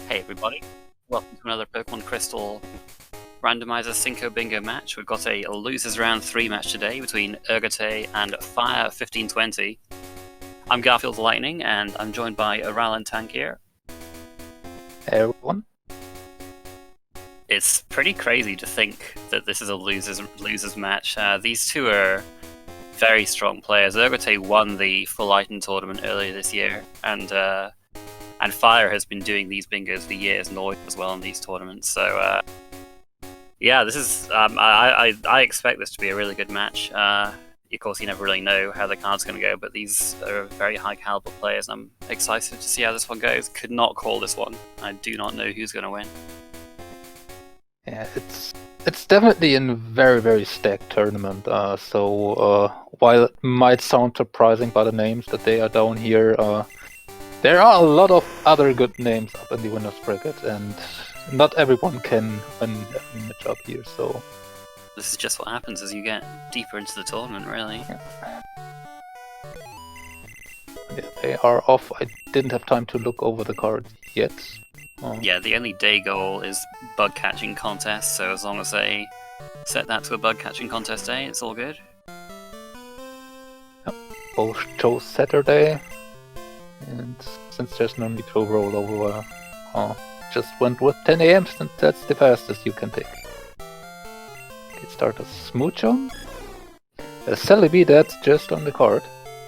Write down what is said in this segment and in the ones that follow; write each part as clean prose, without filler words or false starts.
Hey everybody, welcome to another Pokemon Crystal Randomizer Cinco Bingo match. We've got a losers round 3 match today between Ergotae and Fire1520. I'm Garfield Lightning and I'm joined by Aral and Tank here. Hey everyone. It's pretty crazy to think that this is a losers match. These two are very strong players. Ergotae won the full item tournament earlier this year, and Fire has been doing these bingos for years and always does well in these tournaments. So yeah, this is I expect this to be a really good match. Of course, you never really know how the card's going to go, but these are very high caliber players, and I'm excited to see how this one goes. Could not call this one. I do not know who's going to win. Yeah, it's definitely a very stacked tournament. So while it might sound surprising by the names that they are down here, there are a lot of other good names up in the winners bracket, and not everyone can win every match up here. So this is just what happens as you get deeper into the tournament, really. Yeah, they are off. I didn't have time to look over the cards yet. Yeah, the only day goal is bug catching contest, so as long as they set that to a bug catching contest day, it's all good. Yep. Both chose Saturday, and since there's no need to roll over, just went with 10 AM since that's the fastest you can take. Okay, start a Smoochum. A Celebi, that's just on the card.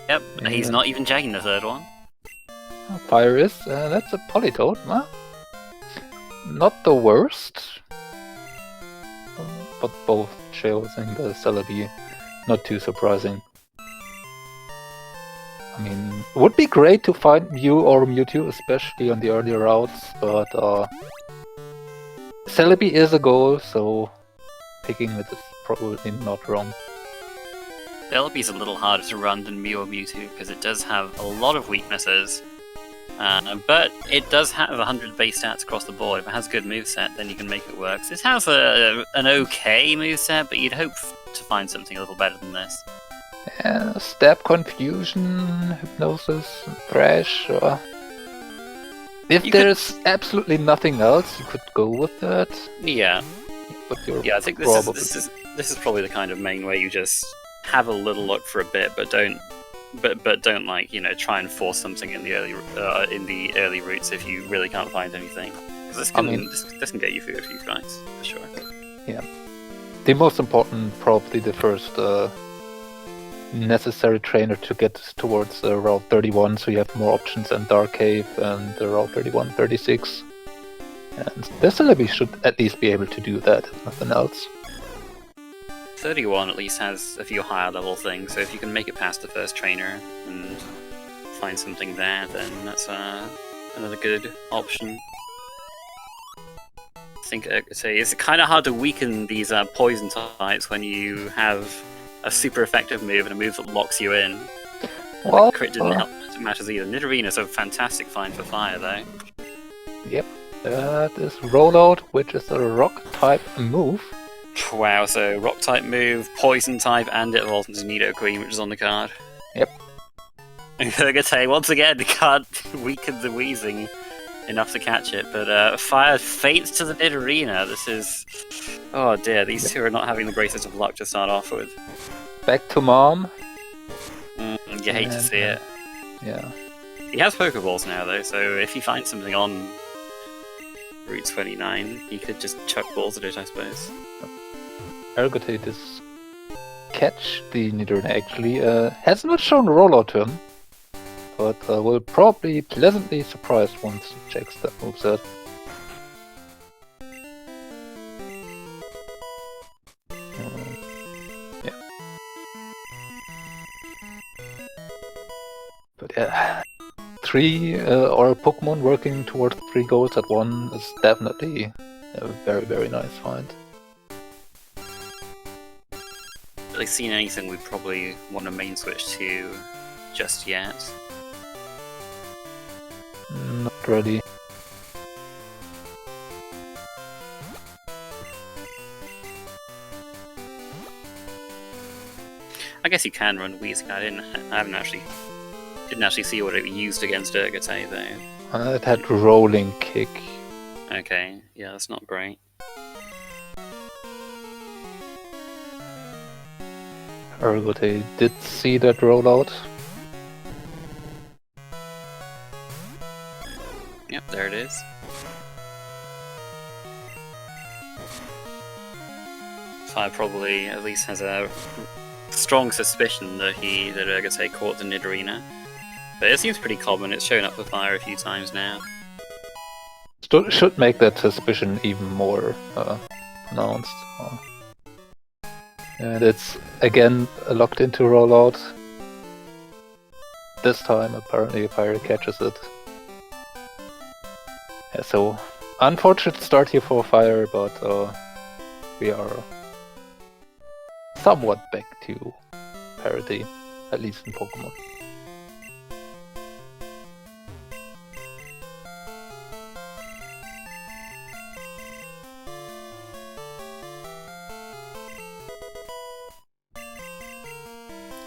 Yep, and he's not even jacking the third one. Fire is, that's a Politoed. Well, not the worst, but both choosing the Celebi, not too surprising. I mean, it would be great to find Mew or Mewtwo, especially on the earlier routes, but Celebi is a goal, so picking it is probably not wrong. Celebi's a little harder to run than Mew or Mewtwo because it does have a lot of weaknesses. But it does have 100 base stats across the board. If it has a good moveset, then you can make it work. This has an okay moveset, but you'd hope to find something a little better than this. Stab, Confusion, Hypnosis, Thrash. If there's absolutely nothing else, you could go with that. Yeah. But I think this is probably the kind of main way you just have a little look for a bit, but don't like, you know, try and force something in the early routes if you really can't find anything. Because this can get you through a few fights for sure. Yeah, the most important, probably the first necessary trainer to get towards Route 31, so you have more options in Dark Cave and Route 31, 36. And the Celebi should at least be able to do that, if nothing else. 31 at least has a few higher level things, so if you can make it past the first trainer and find something there, then that's another good option. I think it's kind of hard to weaken these poison types when you have a super effective move and a move that locks you in. Well, the crit didn't help matters either. Nidorina's a fantastic find for Fire though. Yep, that is Rollout, which is a rock type move. Wow, so rock type move, poison type, and it evolves into Nidoqueen, which is on the card. Yep. Ergotae, once again, the card weakened the Wheezing enough to catch it, but Fire fates to the Nidorina. This is... oh dear, these two are not having the greatest of luck to start off with. Back to Mom. You hate to see it. Yeah. He has Pokeballs now, though, so if he finds something on Route 29, he could just chuck balls at it, I suppose. Ergotae does catch the Nidorina actually. Has not shown Rollout to him, but will probably be pleasantly surprised once he checks that moveset. Yeah. But yeah, or Pokemon working towards 3 goals at one is definitely a very nice find. Really seen anything we probably want to main switch to just yet? Not really. I guess you can run Weezing. I didn't actually see what it used against Ergotae though. It had Rolling Kick, Okay, yeah, that's not great. Ergotae did see that rollout. Yep, there it is. Fire probably at least has a strong suspicion that Ergotae caught the Nidorina. But it seems pretty common, it's shown up for Fire a few times now. Should make that suspicion even more pronounced. And it's again a locked into rollout. This time apparently Fire catches it. Yeah, so unfortunate start here for Fire, but we are somewhat back to parity, at least in Pokemon.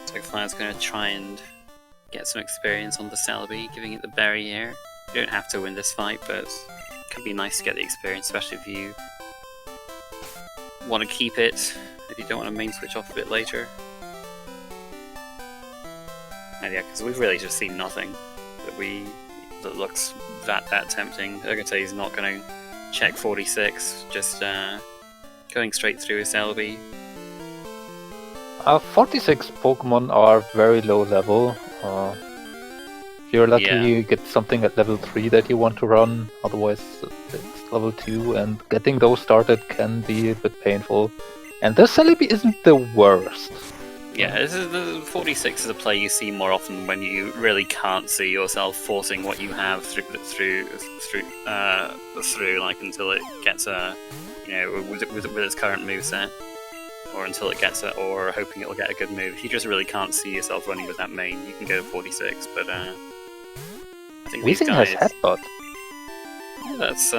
So Fire's going to try and get some experience on the Celebi, giving it the barrier. You don't have to win this fight, but it can be nice to get the experience, especially if you want to keep it, if you don't want to main switch off a bit later. And yeah, because we've really just seen nothing that looks that tempting. Ergotae is not going to check 46, just going straight through his Celebi. 46 Pokemon are very low level. If you're lucky, you get something at level 3 that you want to run, otherwise it's level 2, and getting those started can be a bit painful. And this Celebi isn't the worst. Yeah, the 46 is a play you see more often when you really can't see yourself forcing what you have through like until it gets with its current moveset. Or until it gets it, or hoping it'll get a good move. If you just really can't see yourself running with that main, you can go to 46, but I think these guys... has Headbutt. Yeah, that's,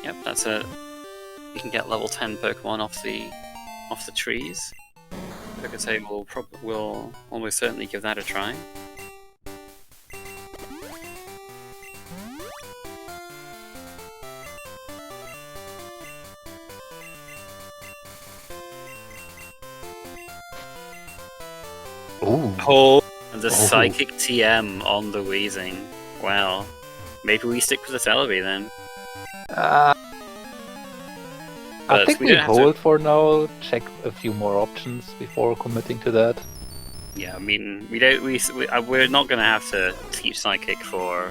yep, that's a... You can get level 10 Pokemon off the trees. Ergotae will almost certainly give that a try. Ooh. Oh, and the Psychic TM on the Weezing. Well, maybe we stick with the Celebi then. I think we hold for now, check a few more options before committing to that. Yeah, I mean, we're not going to have to teach Psychic for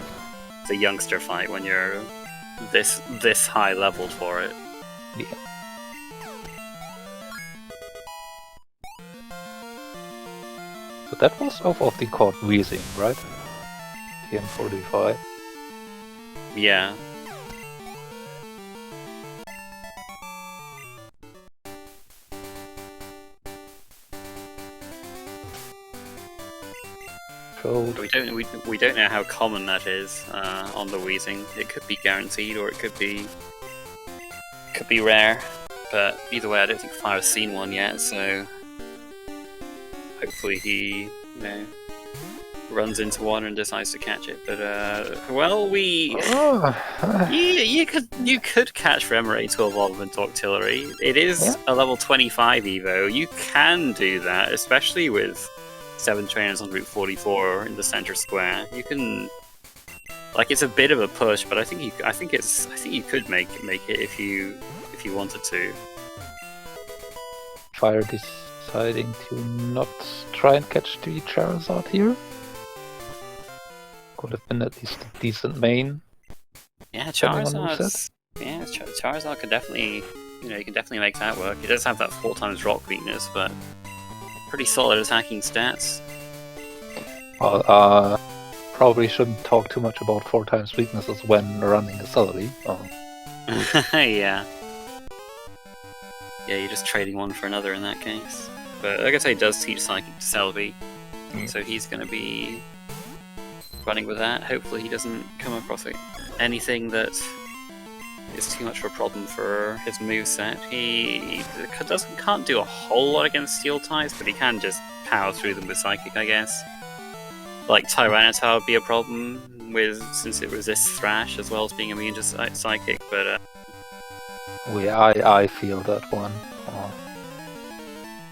the youngster fight when you're this high leveled for it. Yeah. So that was off of the card Weezing, right? TM45. Yeah. We don't know how common that is on the Weezing. It could be guaranteed, or it could be rare. But either way, I don't think Fire's seen one yet. So hopefully he, runs into one and decides to catch it. But well, you could catch Remoraid to evolve into Octillery. It is a level 25 Evo. You can do that, especially with 7 trainers on Route 44 in the center square. You can, it's a bit of a push, but I think you could make it if you wanted to. Fire deciding to not try and catch the Charizard here. Could have been at least a decent main. Yeah, Charizard could definitely, you can definitely make that work. It does have that 4 times rock weakness, but pretty solid attacking stats. Well, probably shouldn't talk too much about 4 times weaknesses when running a Celebi. Yeah. Yeah, you're just trading one for another in that case. But Ergotae does teach Psychic to Celebi, so he's going to be running with that. Hopefully he doesn't come across anything that is too much of a problem for his moveset. He can't do a whole lot against Steel types, but he can just power through them with Psychic, I guess. Like Tyranitar would be a problem. since it resists Thrash as well as being immune to Psychic, but I feel that one.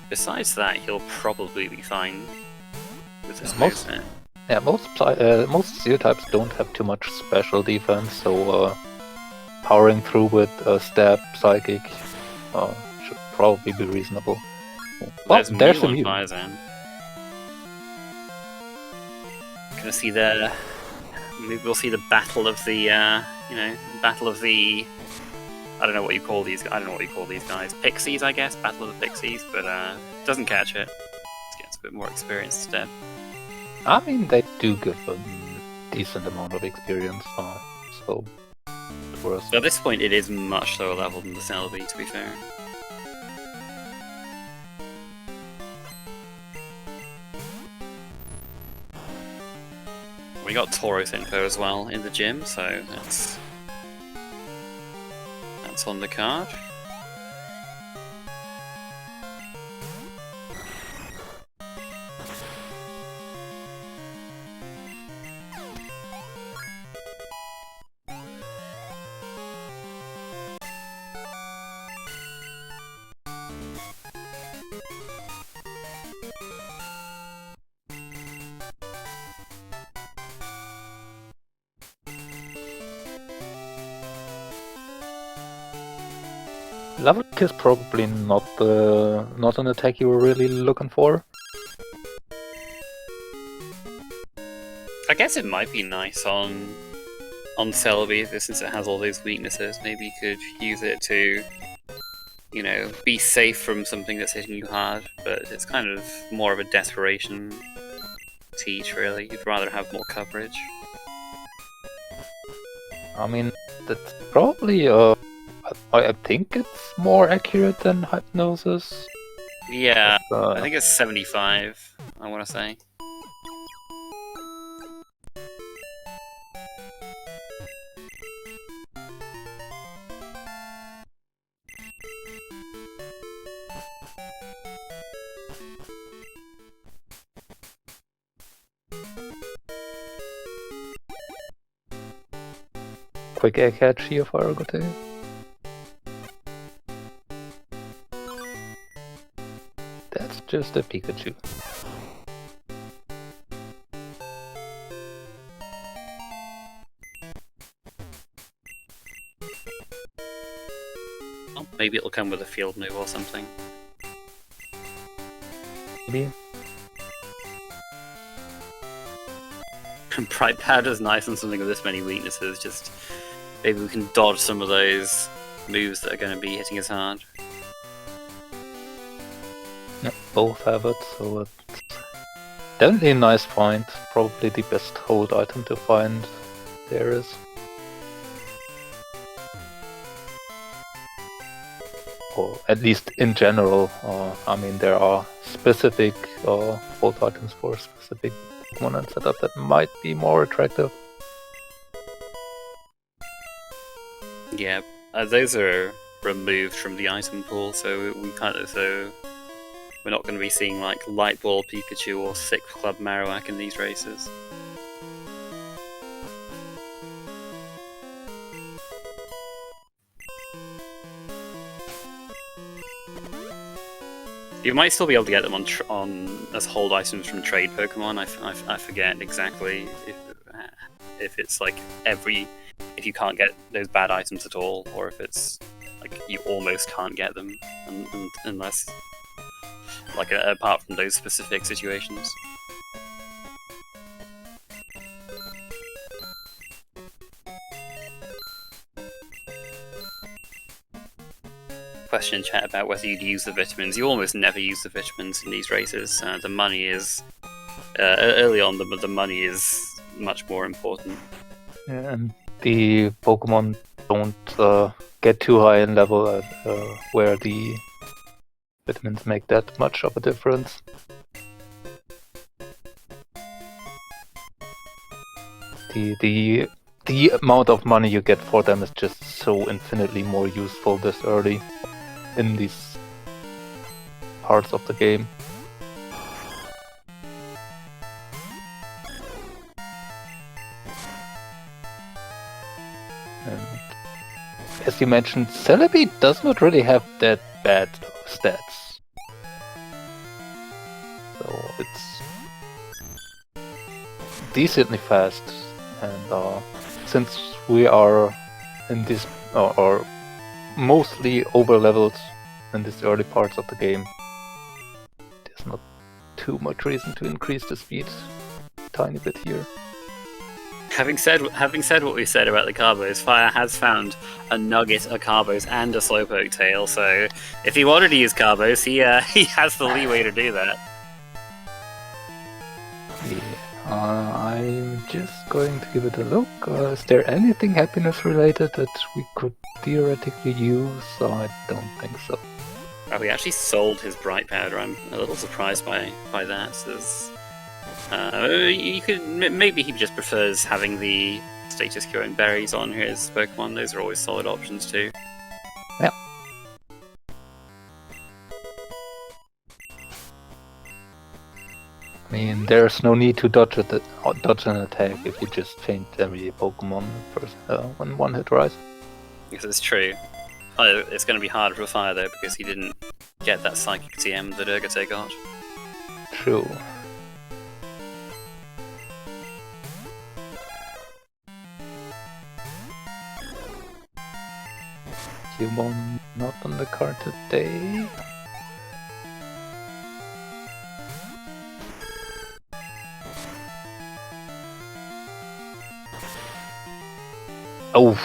besides that, he'll probably be fine with his Most- moveset. Yeah, most Steel types don't have too much special defense, so powering through with Stab, Psychic should probably be reasonable. Well, there's Mew Immune. on Firezen. Gonna see the. Maybe we'll see the battle of the. Battle of the. I don't know what you call these. I don't know what you call these guys. Pixies, I guess. Battle of the Pixies, but doesn't catch it. Just gets a bit more experience instead. I mean, they do give a decent amount of experience, so it was. At this point, it is much lower level than the Celebi, to be fair. We got Tauros info as well in the gym, so that's on the card. Level is probably not an attack you were really looking for. I guess it might be nice on Celebi, since it has all those weaknesses. Maybe you could use it to, be safe from something that's hitting you hard, but it's kind of more of a desperation teach, really. You'd rather have more coverage. I mean, that's probably I think it's more accurate than Hypnosis. Yeah, But, I think it's 75, I want to say. quick egg catch here for Ergotae. That's just a Pikachu. Well, maybe it'll come with a field move or something. Maybe. Bright Powder's nice on something with this many weaknesses, just maybe we can dodge some of those moves that are going to be hitting us hard. Yep, both have it, so it's definitely a nice find. Probably the best hold item to find there is. Or at least in general, I mean, there are specific hold items for specific Pokemon and setup that might be more attractive. Yeah, those are removed from the item pool, so we're not going to be seeing like Light Ball Pikachu or Sixth Club Marowak in these races. You might still be able to get them on as hold items from trade Pokemon. I forget exactly if it's like if you can't get those bad items at all, or if it's like you almost can't get them unless like apart from those specific situations. Question in chat about whether you'd use the vitamins. You almost never use the vitamins in these races. The money is early on. The money is much more important. Yeah, and the Pokemon don't get too high in level where the vitamins make that much of a difference. The amount of money you get for them is just so infinitely more useful this early in these parts of the game. And as you mentioned, Celebi does not really have that bad stats. So it's decently fast, and since we are in this, or mostly over-leveled in these early parts of the game, there's not too much reason to increase the speed a tiny bit here. Having said what we said about the Carbos, Fire has found a nugget of Carbos and a Slowpoke tail, so if he wanted to use Carbos, he has the leeway to do that. Yeah, I'm just going to give it a look. Is there anything happiness related that we could theoretically use? I don't think so. Oh, he actually sold his Bright Powder. I'm a little surprised by that. You could maybe he just prefers having the status curing berries on his Pokemon. Those are always solid options too. Yeah. I mean, there's no need to dodge an attack if you just faint every Pokemon first on one hit, right? Yes, it's true. It's going to be harder for Fire though because he didn't get that Psychic TM that Ergotae got. True. Human not on the card today. Oh.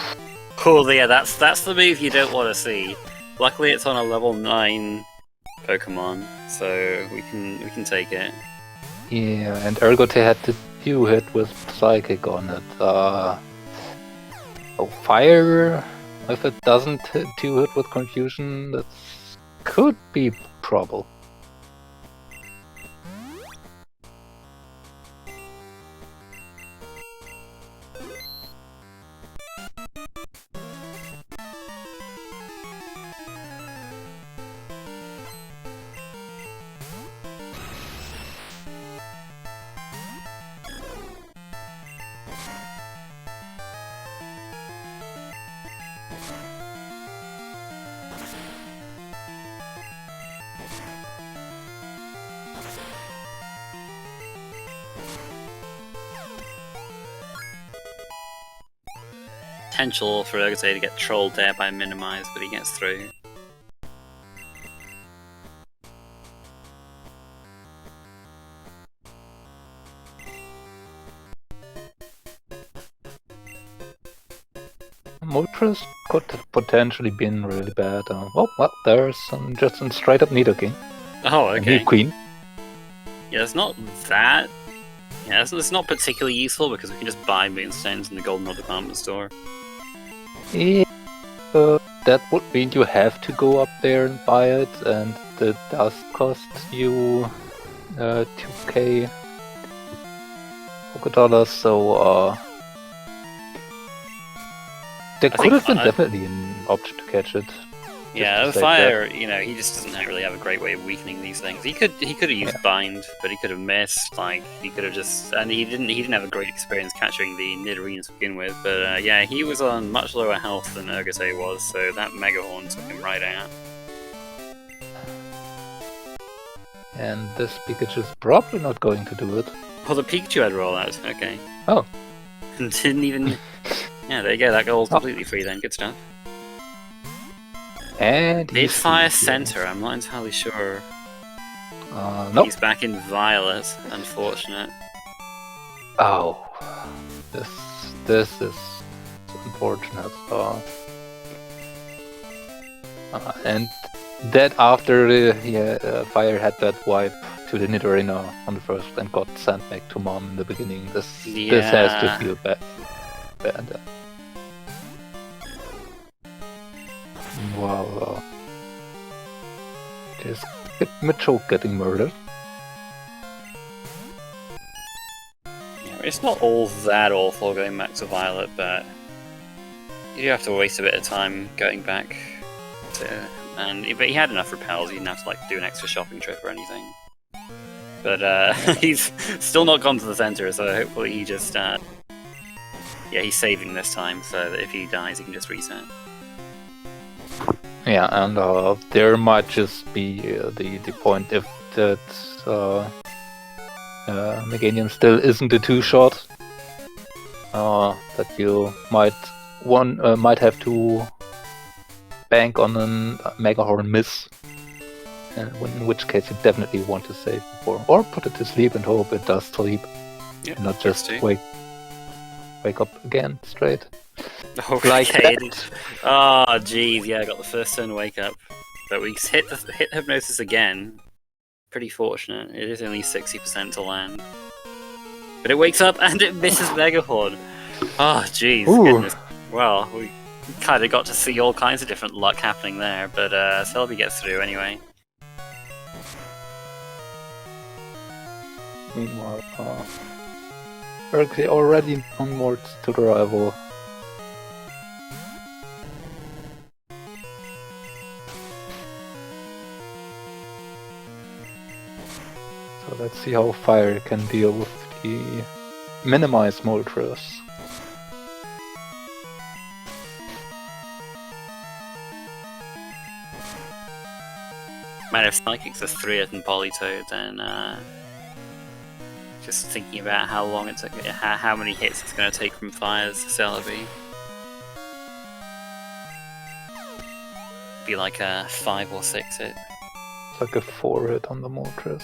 Cool, yeah, that's the move you don't want to see. Luckily, it's on a level 9 Pokemon, so we can take it. Yeah, and Ergotae had the 2-hit with Psychic on it. Oh, Fire, if it doesn't 2-hit with Confusion, that could be trouble. Potential for Ergotae to get trolled there by Minimize, but he gets through. Moltres could have potentially been really bad. Oh, well, there's just some straight up Nidoking. Oh, okay. Queen. Yeah, it's not that. Yeah, it's not particularly useful because we can just buy Moonstones in the Goldenrod department store. Yeah, that would mean you have to go up there and buy it, and it does cost you 2k $2,000, so there could have been definitely an option to catch it. Yeah, Fire, you know, he just doesn't really have a great way of weakening these things. He could have used Bind, but he could have missed. Like he could have just, and he didn't have a great experience catching the Nidorine to begin with. But yeah, he was on much lower health than Ergotae was, so that Mega Horn took him right out. And this Pikachu's probably not going to do it. Oh, the Pikachu had rollout. Okay. Oh. Didn't even. Yeah, there you go. That goal's completely free then. Good stuff. And did Fire Center? I'm not entirely sure. Nope. He's back in Violet. Unfortunate. Oh, this is unfortunate. And that after Fire had that wipe to the Nidorina on the first and got sent back to Mom in the beginning. This has to feel bad. Wow. Just Mitchell getting murdered. Yeah, it's not all that awful going back to Violet, but you do have to waste a bit of time going back to. But he had enough repels, he didn't have to like do an extra shopping trip or anything. But he's still not gone to the center, so hopefully he just Yeah, he's saving this time, so that if he dies, he can just reset. Yeah, and there might just be the point if that Meganium still isn't a two-shot, that you might have to bank on a Mega Horn miss, in which case you definitely want to save before, or put it to sleep and hope it does sleep, Yep, and not just wake up again straight. Okay. Like that. Oh, jeez, yeah, I got the first turn wake up, but we hit hypnosis again. Pretty fortunate. It is only 60% to land, but it wakes up and it misses Megahorn. Oh, jeez, goodness. Well, we kind of got to see all kinds of different luck happening there, but Celebi gets through anyway. Meanwhile, Ergotae already onwards to the rival. So let's see how Fire can deal with the minimized Moltres. Man, if Psychic's a 3-hit and Politoed, then just thinking about how long it took, how many hits it's going to take from Fire's Celebi. Be like a 5 or 6 hit. It's like a 4-hit on the Moltres.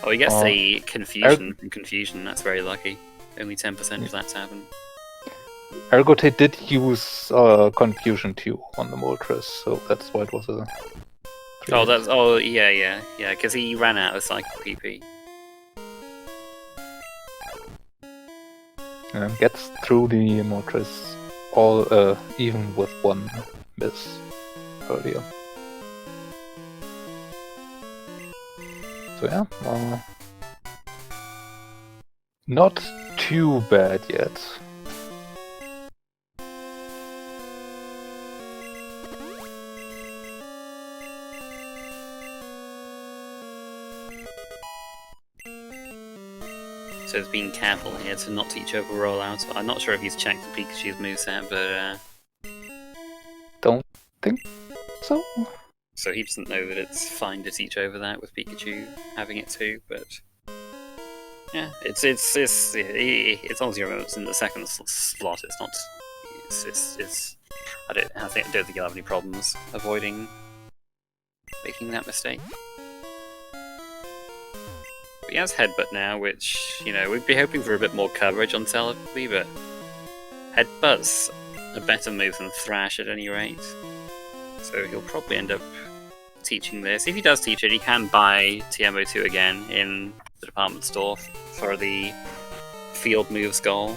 Oh, he gets the confusion from confusion. That's very lucky. Only 10% of that's happened. Ergotae did use Confusion 2 on the Moltres, so that's why it was a... Yeah, because he ran out of Psychic PP. Gets through the Moltres all even with one miss earlier. So yeah, not too bad yet. So he's being careful here to not teach over rollout. I'm not sure if he's checked the Pikachu's moveset, but don't think so. So he doesn't know that it's fine to teach over that with Pikachu having it too, but yeah, it's as long as you remember it's in the second slot. It's not. I don't think you'll have any problems avoiding making that mistake. But he has Headbutt now, which, you know, we'd be hoping for a bit more coverage on Celebi, but Headbutt's a better move than Thrash at any rate. So he'll probably end up teaching this. If he does teach it, he can buy TMO2 again in the department store for the field moves goal.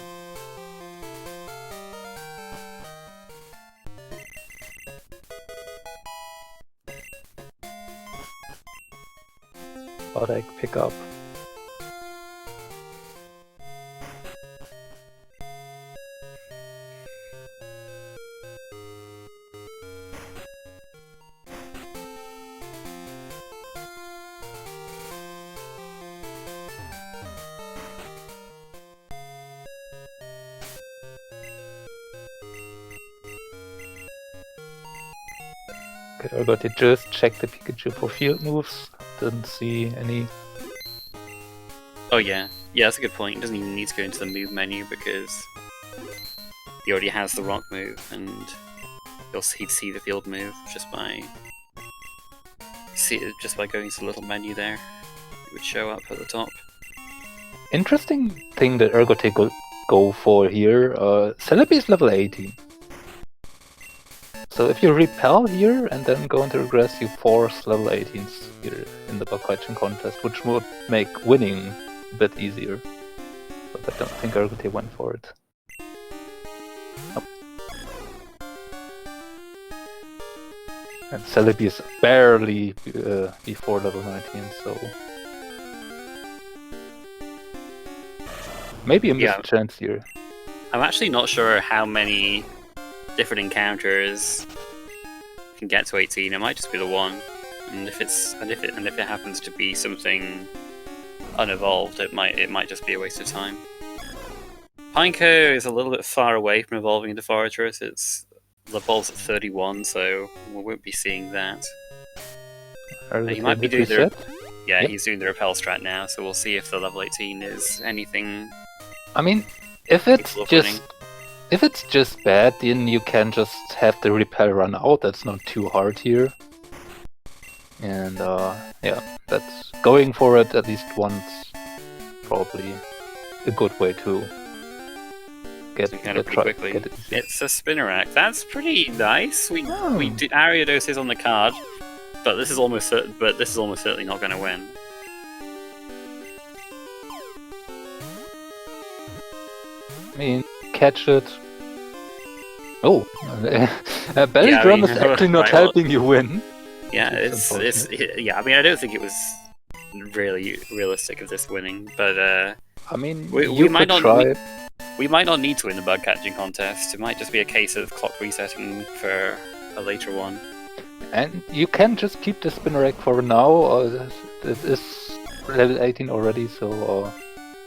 But I pick up. Okay, I got to just check the Pikachu for field moves. Didn't see any. Oh yeah, that's a good point. He doesn't even need to go into the move menu because he already has the rock move, and he'd see the field move just by going to the little menu there. It would show up at the top. Interesting thing that Ergotae go for here. Celebi is level 18. So if you repel here and then go into regress, you force level 18s here in the bug catching contest, which would make winning a bit easier. But I don't think Ergotae went for it. Nope. And Celebi is barely before level 19, so... maybe a missed chance here. I'm actually not sure how many different encounters can get to 18. It might just be the one, and if it happens to be something unevolved, it might just be a waste of time. Pineco is a little bit far away from evolving into Fortress. It's the evolves at 31, so we won't be seeing that. He might be doing the Yep. he's doing the repel strat now, so we'll see if the level 18 is anything. I mean, if it's capable of just winning. if it's just bad, then you can just have the repel run out. That's not too hard here. And yeah, that's going for it at least once. Probably a good way to get kind of pretty quickly. It's a Spinnerack. That's pretty nice. We do Ariados is on the card, but this is almost certainly not going to win. I mean, catch it. Oh, belly drum is actually not helping you win. Yeah, yeah. I mean, I don't think it was really realistic of this winning, but I mean, we might not try. We might not need to win the bug catching contest. It might just be a case of clock resetting for a later one. And you can just keep the Spinnerack for now. It is level 18 already, so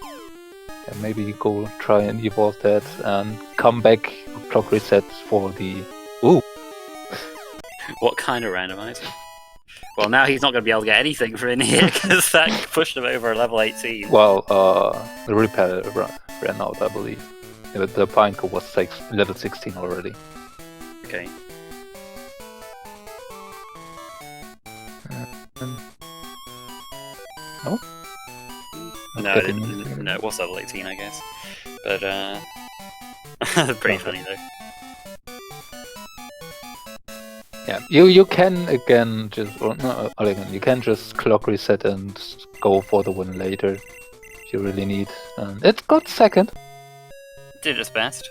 yeah, maybe go try and evolve that and come back clock reset for the. Ooh. What kind of randomizer? Well, now he's not going to be able to get anything for in here because that pushed him over level 18. Well, the repel ran out, I believe. The Pineco was level 16 already. Okay. No? No, it was level 18, I guess. But, pretty funny though. Yeah, you can again just you can just clock reset and go for the win later if you really need. And it got second. Did its best.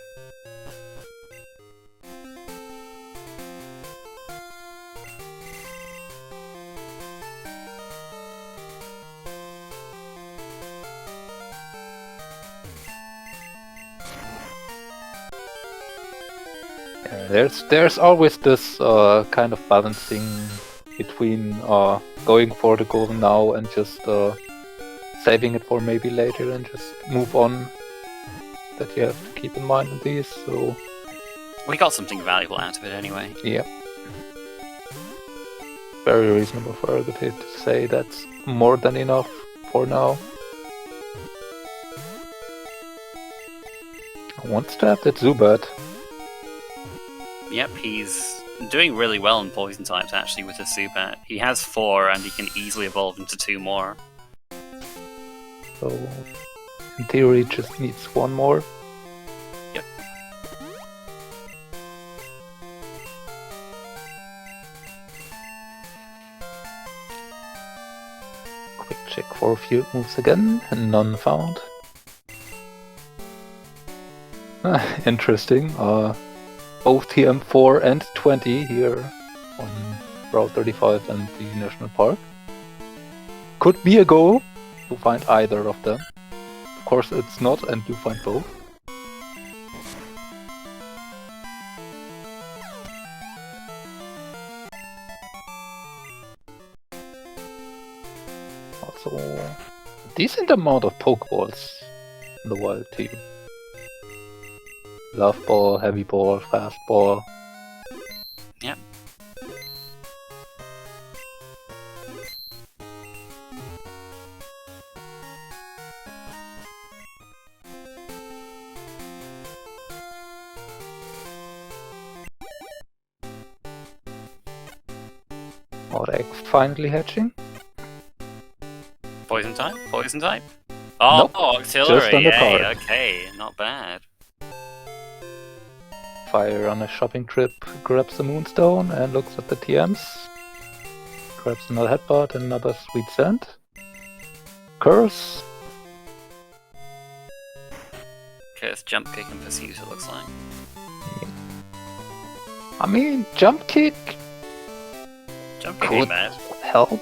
There's always this kind of balancing between going for the goal now and just saving it for maybe later and just move on. That you have to keep in mind with these. So we got something valuable out of it anyway. Yeah. Very reasonable for Ergotae to say that's more than enough for now. Wants to have that Zubat. Yep, he's doing really well in poison types actually with his Zubat. He has 4 and he can easily evolve into 2 more. So in theory just needs 1 more. Yep. Quick check for a few moves again, and none found. Interesting. Both TM4 and 20 here on Route 35 and the National Park. Could be a goal to find either of them. Of course it's not, and you find both. Also, a decent amount of Pokeballs in the wild team. Love ball, heavy ball, fast ball. Yep. Egg finally hatching. Poison type? Poison type? Oh, nope. auxiliary. Just on the card. Okay, not bad. Fire on a shopping trip, grabs the Moonstone and looks at the TMs. Grabs another headbutt and another sweet scent. Curse. Curse, jump kick and pursuit it looks like. I mean, jump kick could help.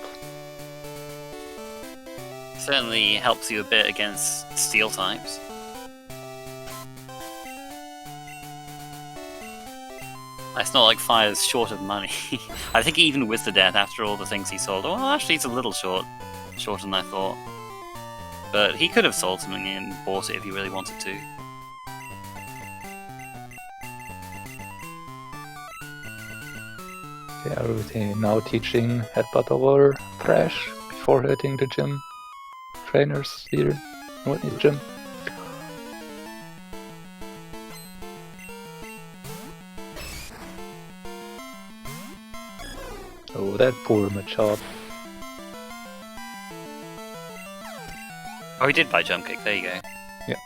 Certainly helps you a bit against steel types. It's not like Fire's short of money. I think even with the death, after all the things he sold, well, actually it's a little shorter than I thought. But he could have sold something and bought it if he really wanted to. Okay, everything now teaching headbutt over Thrash before hitting the gym. Trainers here, what is gym? Oh, that poor Machop. Oh, he did buy jump kick. There you go. Yeah.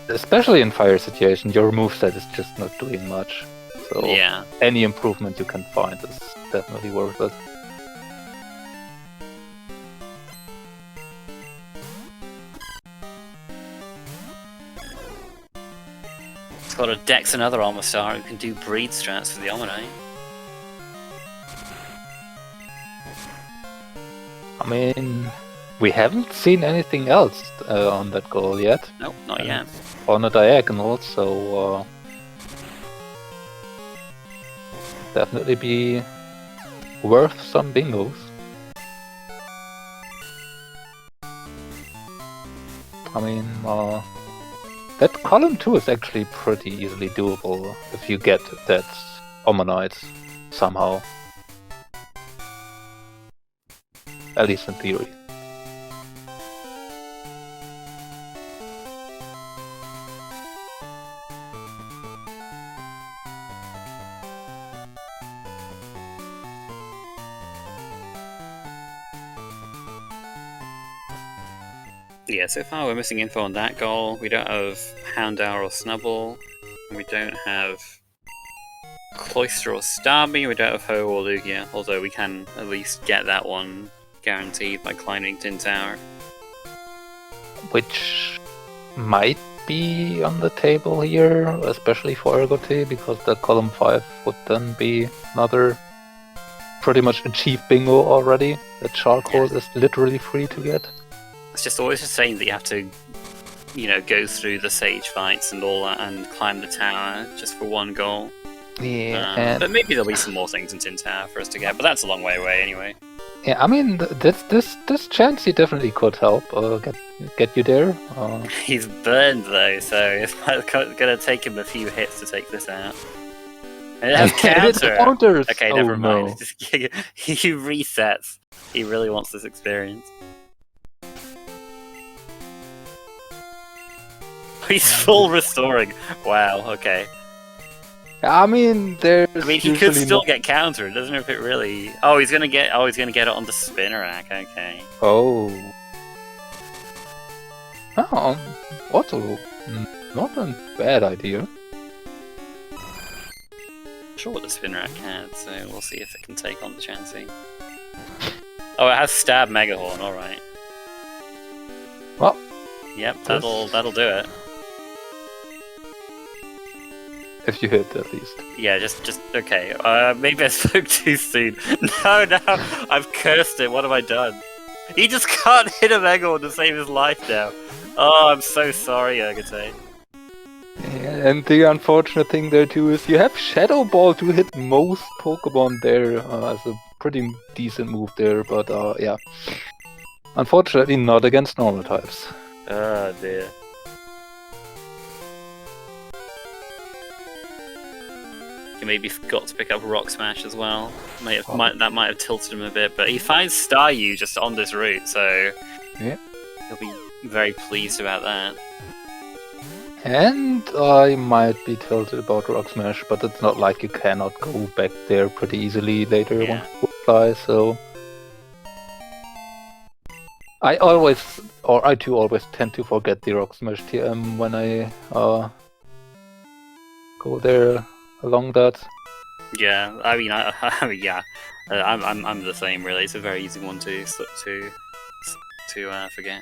Especially in fire situation, your moveset is just not doing much. So Yeah. any improvement you can find is definitely worth it. It's got a Dex and other armor star who can do breed strats for the Omni. I mean, we haven't seen anything else on that goal yet. Nope, not yet. On a diagonal, so definitely be worth some bingos. I mean, that column 2 is actually pretty easily doable if you get that Omanite somehow. At least in theory. Yeah, so far we're missing info on that goal. We don't have Houndour or Snubble. We don't have Cloister or Starmie. We don't have Ho or Lugia, although we can at least get that one guaranteed by climbing Tin Tower. Which might be on the table here, especially for Ergotae, because the column 5 would then be another pretty much achieved bingo already. The charcoal is literally free to get. It's just always the same that you have to, you know, go through the sage fights and all that and climb the tower just for one goal. Yeah, but maybe there'll be some more things in Tin Tower for us to get, but that's a long way away anyway. Yeah, I mean, this Chansey definitely could help get you there. He's burned though, so it's gonna take him a few hits to take this out. And it has counter. Counters. Okay, Oh, never mind. no. He resets. He really wants this experience. He's full restoring. Wow. Okay. I mean, there's. I mean, he could still get countered. Doesn't know if it really. Oh, he's gonna get. Oh, he's gonna get it on the spinner rack. Okay. Oh. Oh, also not a bad idea. Sure what the spinner rack had, so we'll see if it can take on the Chansey. Oh, it has stab Megahorn. All right. Well. Yep, that'll do it. If you hit, at least. Yeah, just okay. Maybe I spoke too soon. No, I've cursed it. What have I done? He just can't hit a Megahorn to save his life now. Oh, I'm so sorry, Ergotae. Yeah, and the unfortunate thing there too is you have Shadow Ball to hit most Pokemon there as a pretty decent move there, but yeah. Unfortunately not against normal types. Oh dear. He maybe forgot to pick up Rock Smash as well. That might have tilted him a bit, but he finds Staryu just on this route, so yeah, he'll be very pleased about that. And I might be tilted about Rock Smash, but it's not like you cannot go back there pretty easily later once you fly, so... I too always tend to forget the Rock Smash TM when I go there along that. Yeah, I mean, yeah, I'm the same really. It's a very easy one to forget.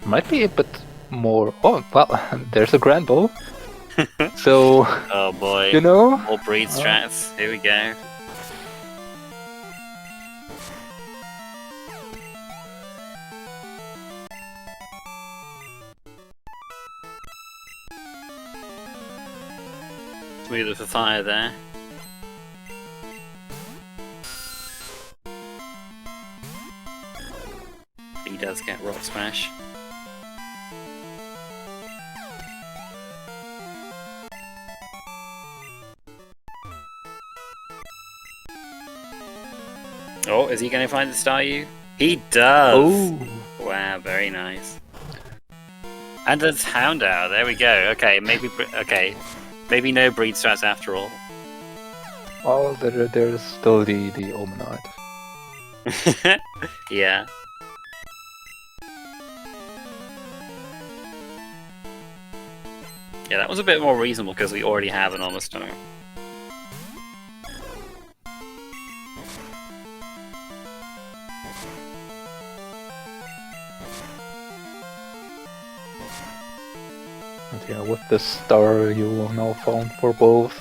Might be a bit more. Oh well, there's a Grand Bow. So. Oh boy. You know. More breed strats. Here we go. Smooth as a fire there. he does get Rock Smash. Oh, is he going to find the Staryu? He does! Oh! Wow, very nice. And there's Houndour, there we go. Okay, maybe no breed strats after all. Well, there's still the Omanite. Yeah. Yeah, that was a bit more reasonable because we already have an Omastar. And yeah, with this star you now found for both,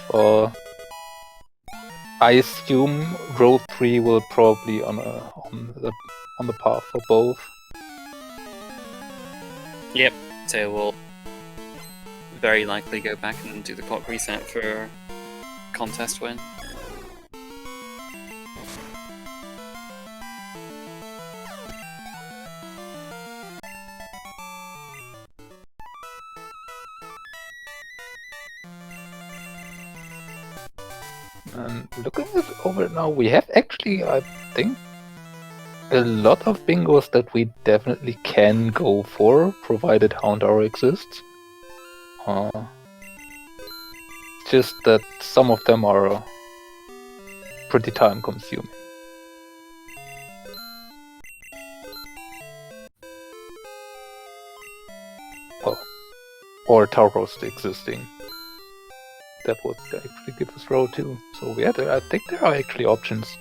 I assume row 3 will probably on the path for both. Yep, so we'll very likely go back and do the clock reset for contest win. And looking over it now, we have actually, I think, a lot of bingos that we definitely can go for, provided Houndour exists. Just that some of them are pretty time consuming. Well, or Tauros existing. That would actually give us row 2. So yeah, I think there are actually options.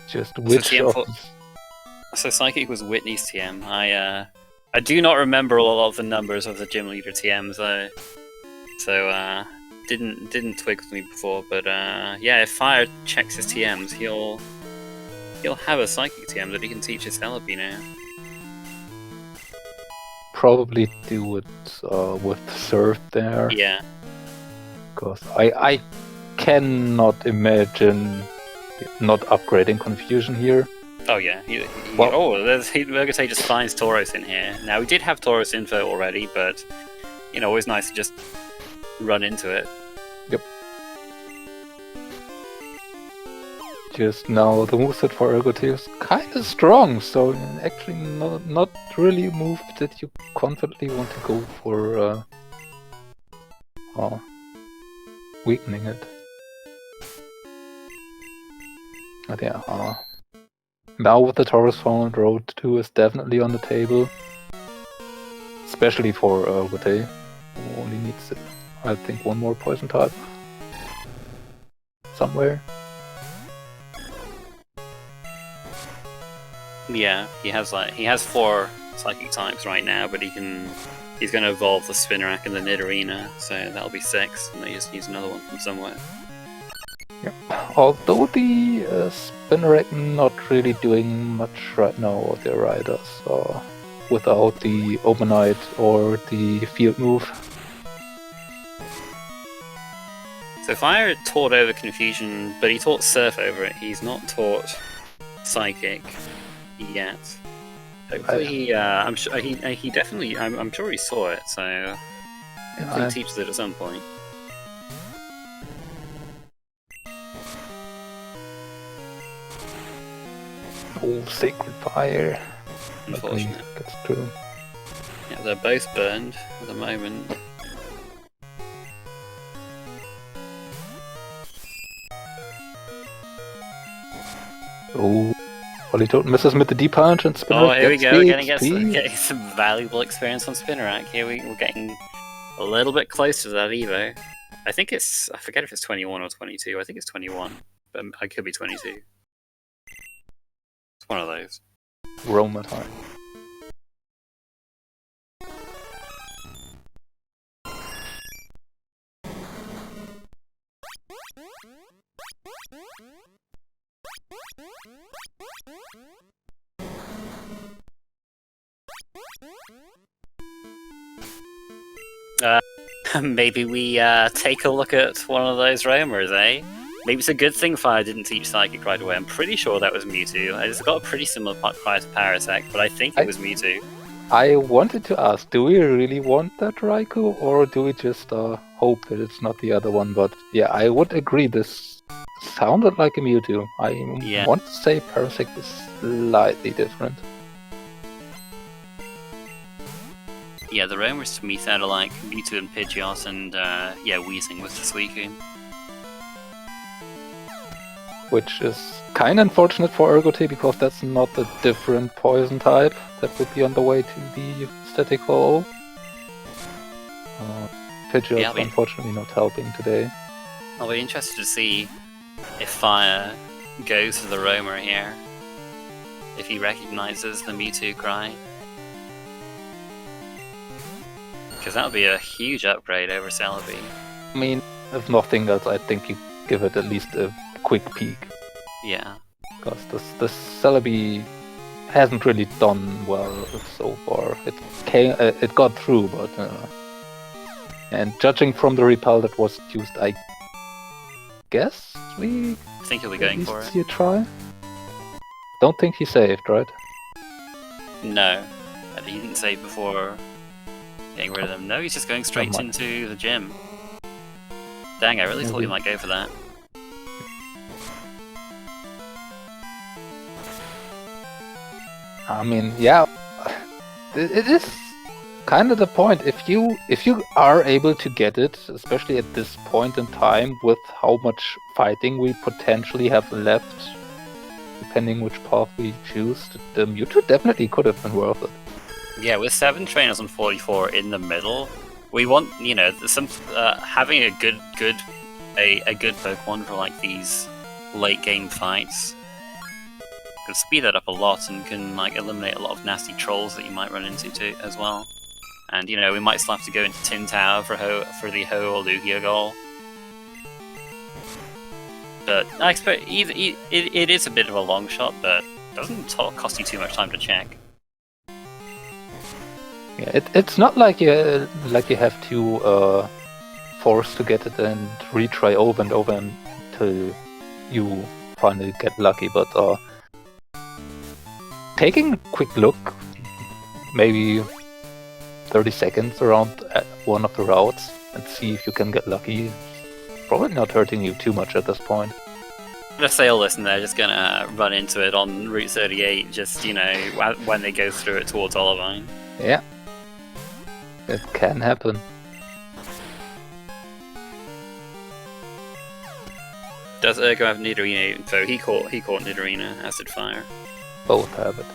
Just which of... So Psychic was Whitney's TM. I do not remember a lot of the numbers of the gym leader TMs though. So didn't twig with me before, but yeah, if Fire checks his TMs, he'll have a Psychic TM that he can teach his Celebi now. Probably do it with Surf there. Yeah. Because I cannot imagine not upgrading Confusion here. Oh yeah. Ergotae just finds Tauros in here. Now we did have Tauros info already, but you know, always nice to just run into it. Yep. Just now the moveset for Ergotae is kinda strong, so actually not really a move that you confidently want to go for weakening it. But yeah, now with the Tauros found, road 2 is definitely on the table. Especially for Ergotae, who only needs, I think, one more poison type somewhere. Yeah, he has 4 Psychic types right now, but he's going to evolve the Spinnerack and the Nidorina, so that'll be 6, and they just use another one from somewhere. Yep. Although the Spinnerack not really doing much right now with their riders, without the Omanite or the field move. So Fire taught over Confusion, but he taught Surf over it. He's not taught Psychic yet. Hopefully, I'm sure he definitely. I'm sure he saw it. So hopefully he teaches it at some point. Oh, Sacred Fire. Unfortunate. That's true. Yeah, they're both burned at the moment. Oh, Politoad misses with the deep punch and Spinnerack. Oh, here we go. We're getting some valuable experience on Spinnerack. Here we're getting a little bit close to that Evo. I think I forget if it's 21 or 22. I think it's 21, but I could be 22. It's one of those. Roma time. Maybe we take a look at one of those roamers, eh? Maybe it's a good thing Fire didn't teach Psychic right away. I'm pretty sure that was Mewtwo. It's got a pretty similar fire to Parasect, but I think it was Mewtwo. I wanted to ask, do we really want that Raikou, or do we just hope that it's not the other one? But yeah, I would agree, this sounded like a Mewtwo. I want to say Parasect is slightly different. Yeah, the roamers to me sounded like Mewtwo and Pidgeot, and yeah, Weezing with the Suicune. Which is kind of unfortunate for Ergotae, because that's not a different poison type that would be on the way to the static hole. Pidgeot's unfortunately not helping today. I'll be interested to see if Fire goes for the roamer here. If he recognizes the Mewtwo cry. Because that would be a huge upgrade over Celebi. I mean, if nothing else, I think you give it at least a quick peek. Yeah. Because the Celebi hasn't really done well so far. It got through, but and judging from the repel that was used, I guess we think he'll be going for it. See a try. Don't think he saved, right? No, he didn't save before getting rid of them. No, he's just going straight into the gym. Dang, I really thought he might go for that. I mean, yeah, it is kind of the point. If you are able to get it, especially at this point in time, with how much fighting we potentially have left, depending which path we choose, the Mewtwo definitely could have been worth it. Yeah, with 7 trainers on 44 in the middle, we want, you know, having a good Pokemon for like these late game fights. Can speed that up a lot and can like eliminate a lot of nasty trolls that you might run into too, as well. And you know, we might still have to go into Tin Tower for the Ho or Lugia goal. But I expect it is a bit of a long shot, but it doesn't cost you too much time to check. Yeah, it's not like you have to force to get it and retry over and over until you finally get lucky, but taking a quick look, maybe 30 seconds around one of the routes and see if you can get lucky, probably not hurting you too much at this point. Let's say all this and they're just gonna run into it on Route 38, just, you know, when they go through it towards Olivine. Yeah, it can happen. Does Ergo have Nidorina info? He caught Nidorina, as did Fire. Both have it.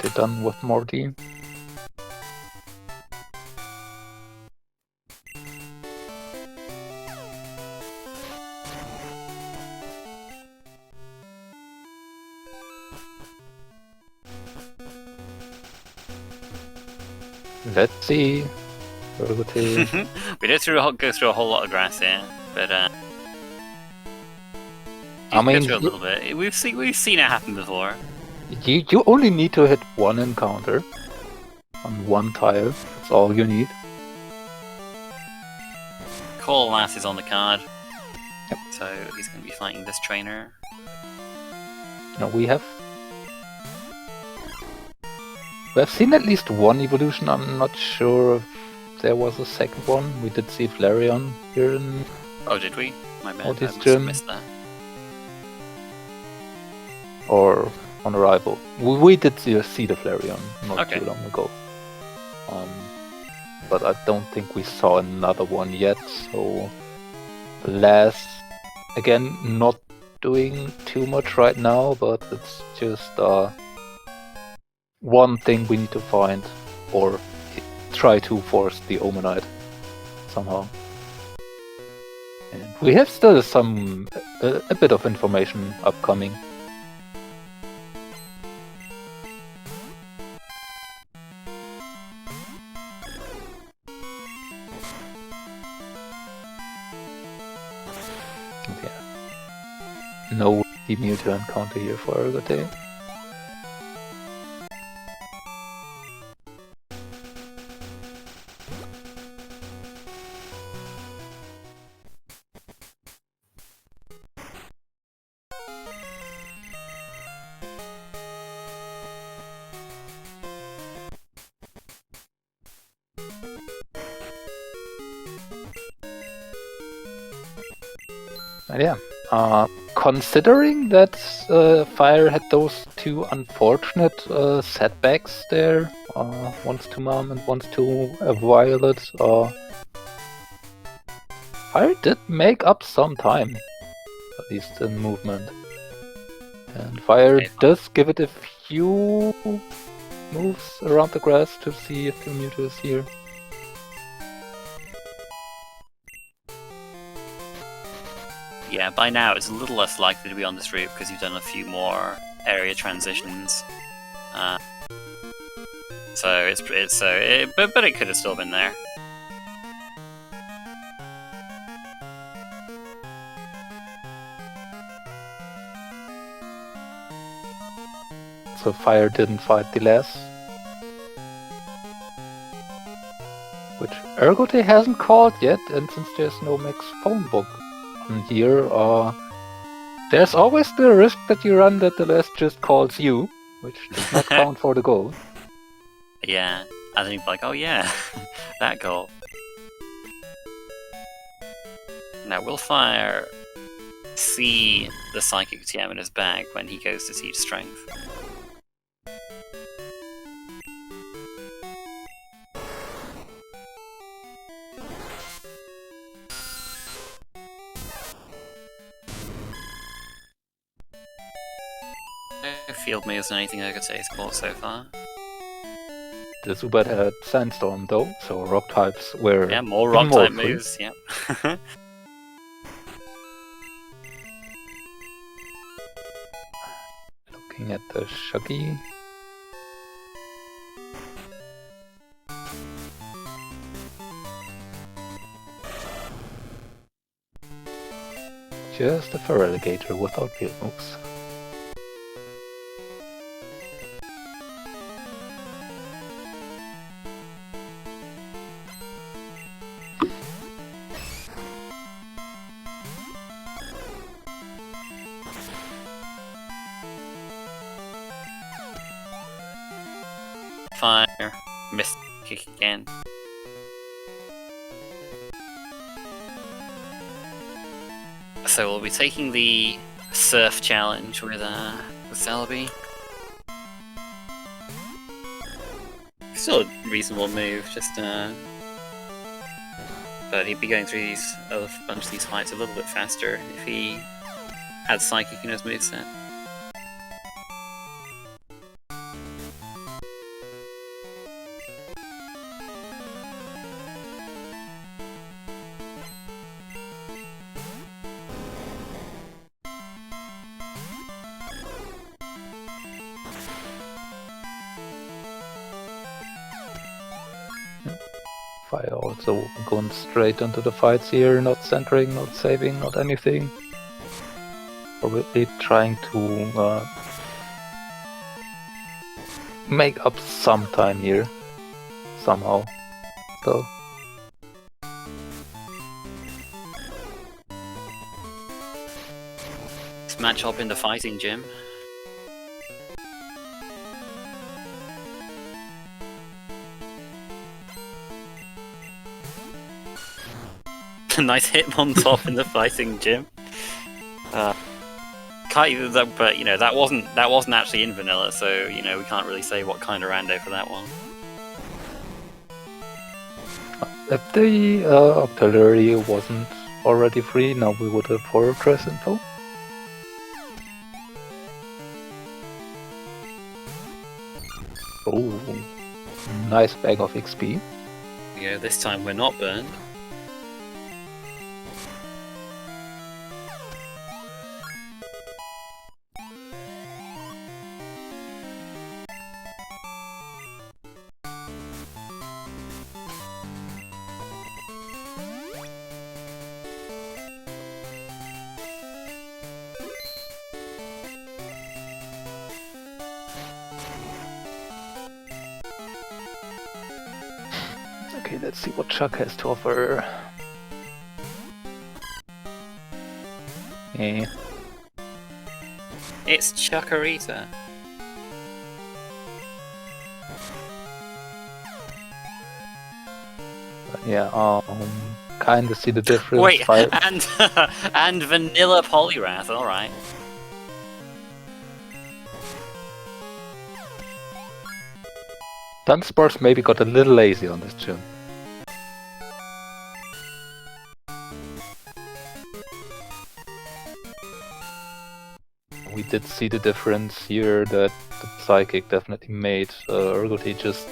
They're done with Morty. Let's see. Ergotae. We did go through a whole lot of grass here, but I mean, a little bit. We've seen it happen before. You only need to hit one encounter on one tile. That's all you need. Coalmass is on the card. Yep. So he's going to be fighting this trainer. No, we have seen at least one evolution. I'm not sure if there was a second one. We did see Flareon here in... Oh, did we? My bad, I must have missed that. Or on arrival. We did see the Flareon not too long ago. But I don't think we saw another one yet, so less, again, not doing too much right now, but it's just one thing we need to find, or try to force the Omenite somehow. And we have still a bit of information upcoming. No Demuter encounter here for Ergotae. And yeah, considering that Fire had those two unfortunate setbacks there, once to Mom and once to Violet, Fire did make up some time, at least in movement. And Fire does give it a few moves around the grass to see if the Mewtwo is here. Yeah, by now it's a little less likely to be on this route because you've done a few more area transitions. But it could have still been there. So Fire didn't fight the less. Which Ergotae hasn't called yet, and since there's no max phone book here, there's always the risk that you run that the less just calls you, which does not count for the goal. Yeah, and then you'd be like, oh yeah, that goal. Now, will Fire see the Psychic TM in his bag when he goes to teach Strength? No field moves and anything Ergotae's caught so far. The Zubat had Sandstorm though, so rock types were. Yeah, more rock type moves, yep. Looking at the Shuggy. Just a Feraligatr without field moves. Fire, missed kick again. So we'll be taking the Surf challenge with Celebi. Still a reasonable move, just but he'd be going through a bunch of these fights a little bit faster if he had Psychic in his moveset. Fire also going straight into the fights here, not centering, not saving, not anything. Probably trying to make up some time here, somehow. Still. Let's match up in the fighting gym. Nice hit on top in the fighting gym. Can't even, but you know that wasn't actually in vanilla, so you know we can't really say what kind of rando for that one. If the artillery wasn't already free. Now we would have fortress info. Oh, nice bag of XP. Yeah, this time we're not burned. Okay, let's see what Chuck has to offer. Okay. It's Chuckarita. Yeah, kinda see the difference. Wait, and and Vanilla Poliwrath, alright. Dunsparce maybe got a little lazy on this gym. We did see the difference here that the Psychic definitely made Ergotae just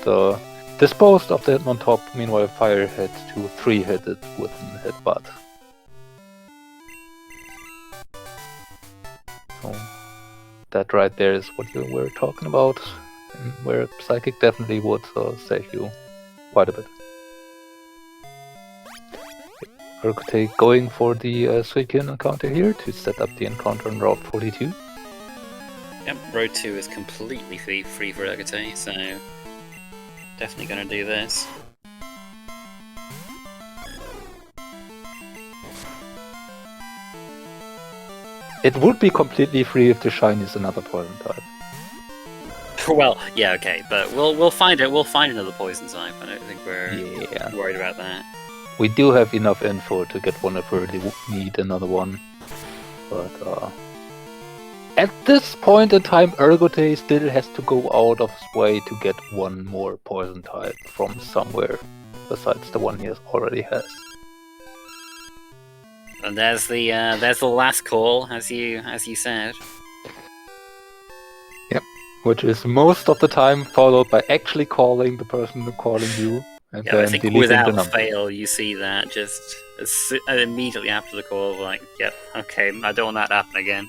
disposed of the hit on top, meanwhile Fire had to 3-hit it with an headbutt. So that right there is what you were talking about, and where Psychic definitely would save you quite a bit. Ergotae going for the Suicune encounter here to set up the encounter on Route 42. Yep, Road 2 is completely free for Ergotae, so definitely gonna do this. It would be completely free if the Shiny is another poison type. Well, yeah, okay, but we'll find it. We'll find another poison type. I don't think we're worried about that. We do have enough info to get one if we really need another one, but at this point in time, Ergotae still has to go out of his way to get one more poison type from somewhere besides the one he already has. And there's the last call, as you said. Yep, which is most of the time followed by actually calling the person calling you, and Yeah, then I think deleting the without number. fail, you see that just immediately after the call, like, yep, okay, I don't want that to happen again.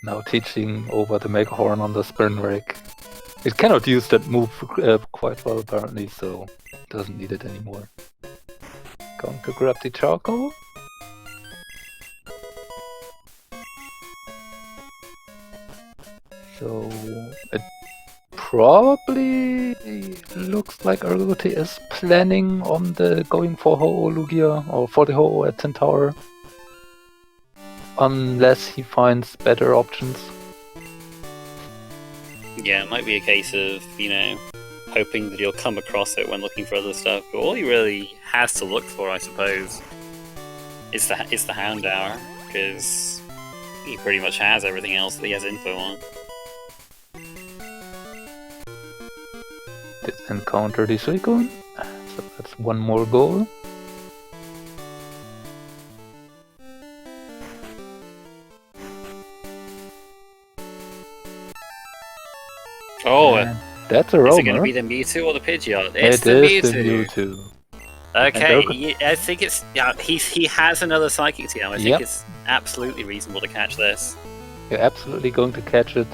Now teaching over the Mega Horn on the Spin Rake. It cannot use that move quite well apparently, so it doesn't need it anymore. Going to grab the charcoal. So it probably looks like Ergotae is planning on the going for Ho-Oh Lugia or for the Ho-Oh at Centaur. Unless he finds better options. Yeah, it might be a case of, you know, hoping that he'll come across it when looking for other stuff. But all he really has to look for, I suppose, is the Houndour, because he pretty much has everything else that he has info on. Did encounter the Suicune, so that's one more goal. Oh, and that's a roamer. Is it going to be the Mewtwo or the Pidgeot? It's the Mewtwo. Mewtwo. Okay, I think it's he has another Psychic TM. I think it's absolutely reasonable to catch this. You're absolutely going to catch it.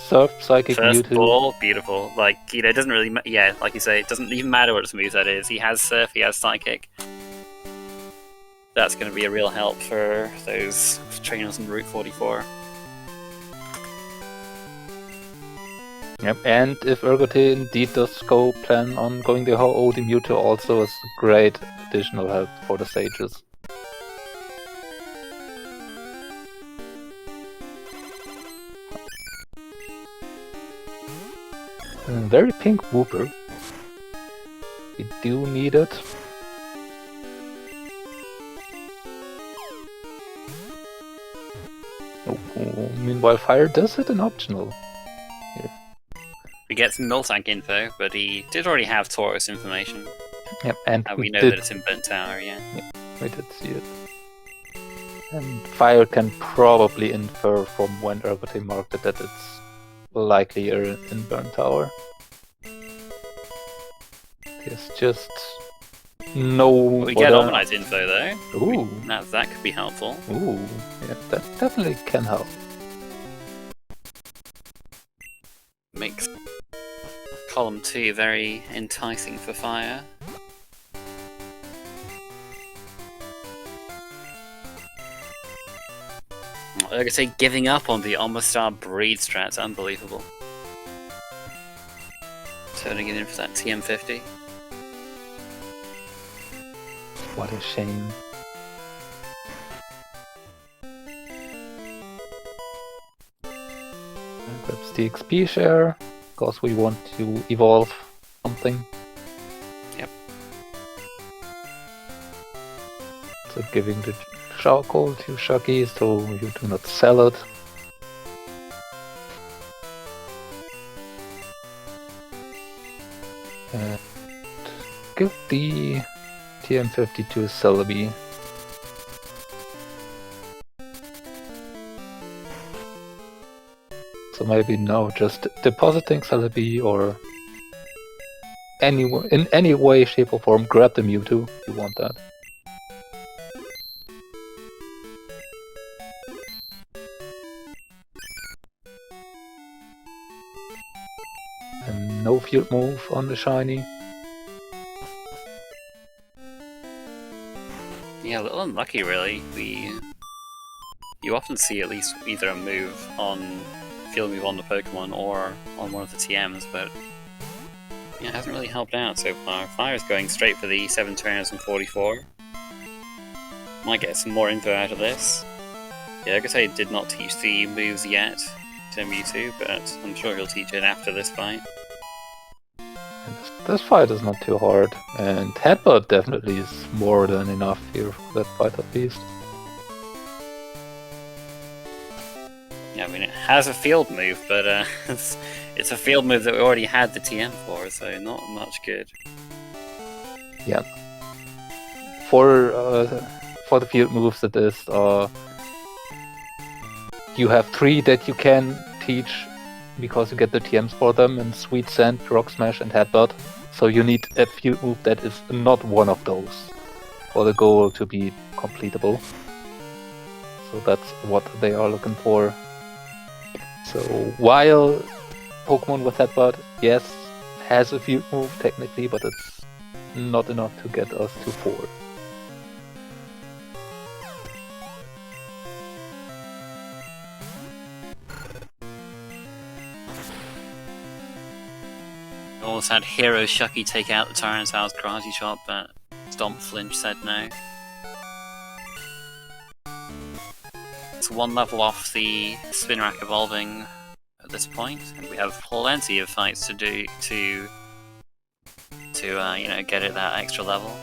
Surf Psychic First Mewtwo. ball, beautiful. Like, you know, it doesn't really like you say, it doesn't even matter what its moveset is. He has Surf, he has Psychic. That's going to be a real help for those trainers in Route 44. Yep, and if Ergotae indeed does go plan on going the Ho-Oh, the Mewtwo also is a great additional help for the Sages. Very pink Wooper. We do need it. Oh, meanwhile, Fire does hit an optional. We get some Miltank info, but he did already have Taurus information. Yep, and we know that it's in Burnt Tower, yeah. Yep, we did see it. And Fire can probably infer from when Ergotae marked it that it's likely in Burnt Tower. There's just no... We get Omnite info though. Ooh. That could be helpful. Ooh, yeah, that definitely can help. Makes column 2 very enticing for Fire. Ergotae giving up on the Omastar breed strat, unbelievable. Turning it in for that TM50. What a shame. Grabs the XP share, because we want to evolve something. Yep. So giving the charcoal to Shaggy so you do not sell it. And give the TM50 to Celebi. So maybe no, just depositing Celebi or in any way, shape or form, grab the Mewtwo if you want that. And no field move on the shiny. Yeah, a little unlucky really. You often see at least either a move on field move on the Pokemon or on one of the TMs, but yeah, it hasn't really helped out so far. Fire's going straight for the 7 trainers and 44. Might get some more info out of this. Yeah, Ergotae did not teach the moves yet to Mewtwo, but I'm sure he'll teach it after this fight. And this fight is not too hard, and Headbutt definitely is more than enough here for that fight at least. Yeah, I mean, it has a field move, but it's a field move that we already had the TM for, so not much good. Yeah. For the field moves, it is you have 3 that you can teach because you get the TMs for them, and Sweet Sand, Rock Smash, and Headbutt. So you need a field move that is not one of those for the goal to be completable. So that's what they are looking for. So while Pokemon with Headbutt, yes, has a field move technically, but it's not enough to get us to 4. Almost had Hero Shucky take out the Tyranitar's Karate Chop, but Stomp Flinch said no. It's 1 level off the Spinarak evolving at this point, and we have plenty of fights to do to get it that extra level.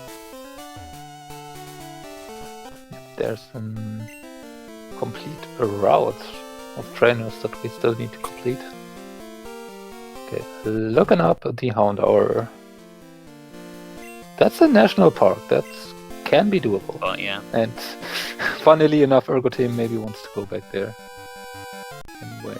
There's some complete route of trainers that we still need to complete. Okay, looking up the Houndour. That's a national park. That can be doable. Oh yeah. And funnily enough, Ergotae maybe wants to go back there. Anyway.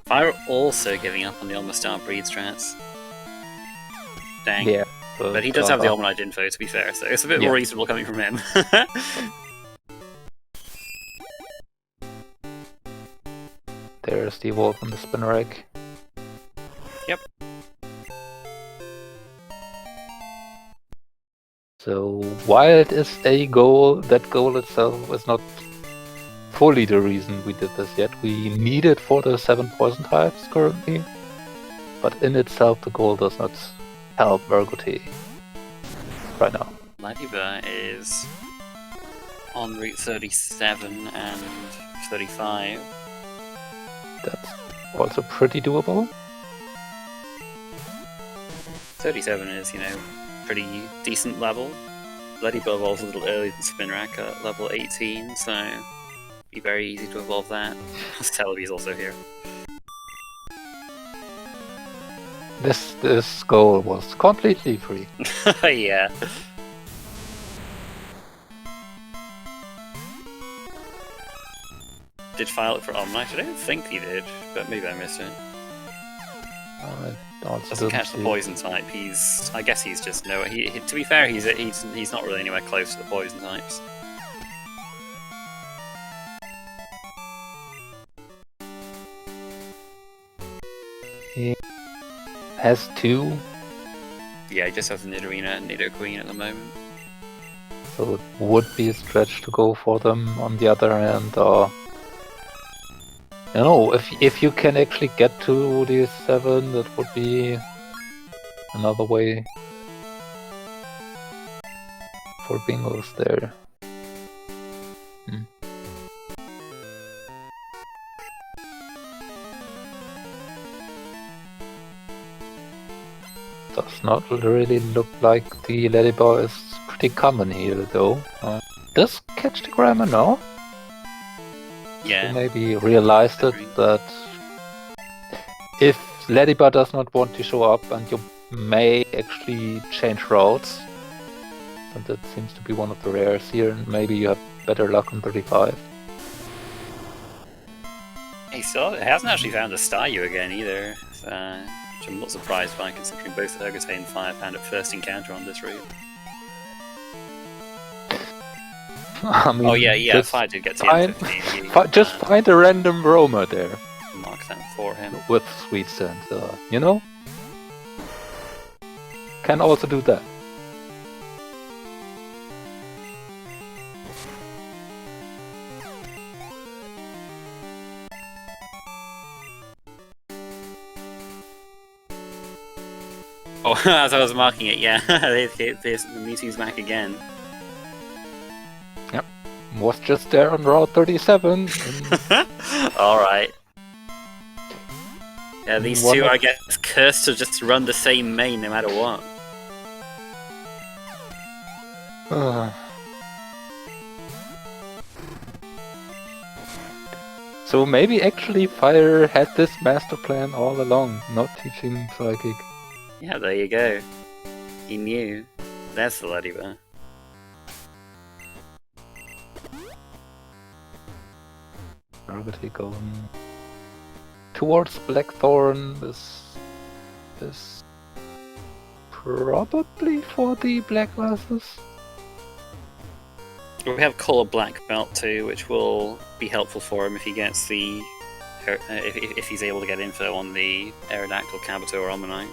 Fire also giving up on the Omastar breed strats. Dang. Yeah. But he does have the Omnite info, to be fair, so it's a bit more reasonable coming from him. There's the evolve on the Spinarak. Yep. So while it is a goal, that goal itself is not fully the reason we did this yet. We need it for the 7 poison types currently, but in itself the goal does not help Ergotae right now. Ladiba is on Route 37 and 35. That's also pretty doable. 37 is, pretty decent level. Ladybug evolves a little earlier than Spinrack at level 18, so it'd be very easy to evolve that. Celebi's also here. This goal was completely free. Yeah. Did Fire look for Omnite? I don't think he did, but maybe I missed it. Doesn't catch the poison type. I guess he's just no. To be fair, he's not really anywhere close to the poison types. He has 2. Yeah, he just has a Nidorina and Nidoqueen at the moment. So it would be a stretch to go for them. On the other hand, if you can actually get to the 7, that would be another way for bingos there. Does not really look like the Ladybug is pretty common here, though. Does catch the grammar now? Yeah. So maybe realized it that if Ladybug does not want to show up and you may actually change routes, and that seems to be one of the rares here, and maybe you have better luck on 35. He hasn't actually found a Staryu again either, which I'm not surprised by, considering both Ergotae and Fire found at first encounter on this route. I mean, Fire did get to 15. Just find a random roamer there. Mark that for him. With Sweet Scent, Can also do that. Oh, as I was marking it, yeah. The Mewtwo's back again. Yep. Was just there on Route 37. Alright. Yeah, these two, I guess, cursed to just run the same main no matter what. So maybe actually Fire had this master plan all along, not teaching Psychic. Yeah, there you go. He knew. That's the Ladybug. Ergotae going towards Blackthorn. This is probably for the black glasses. We have Color Black Belt too, which will be helpful for him if he gets the if he's able to get info on the Aerodactyl, Kabuto, or Omanyte.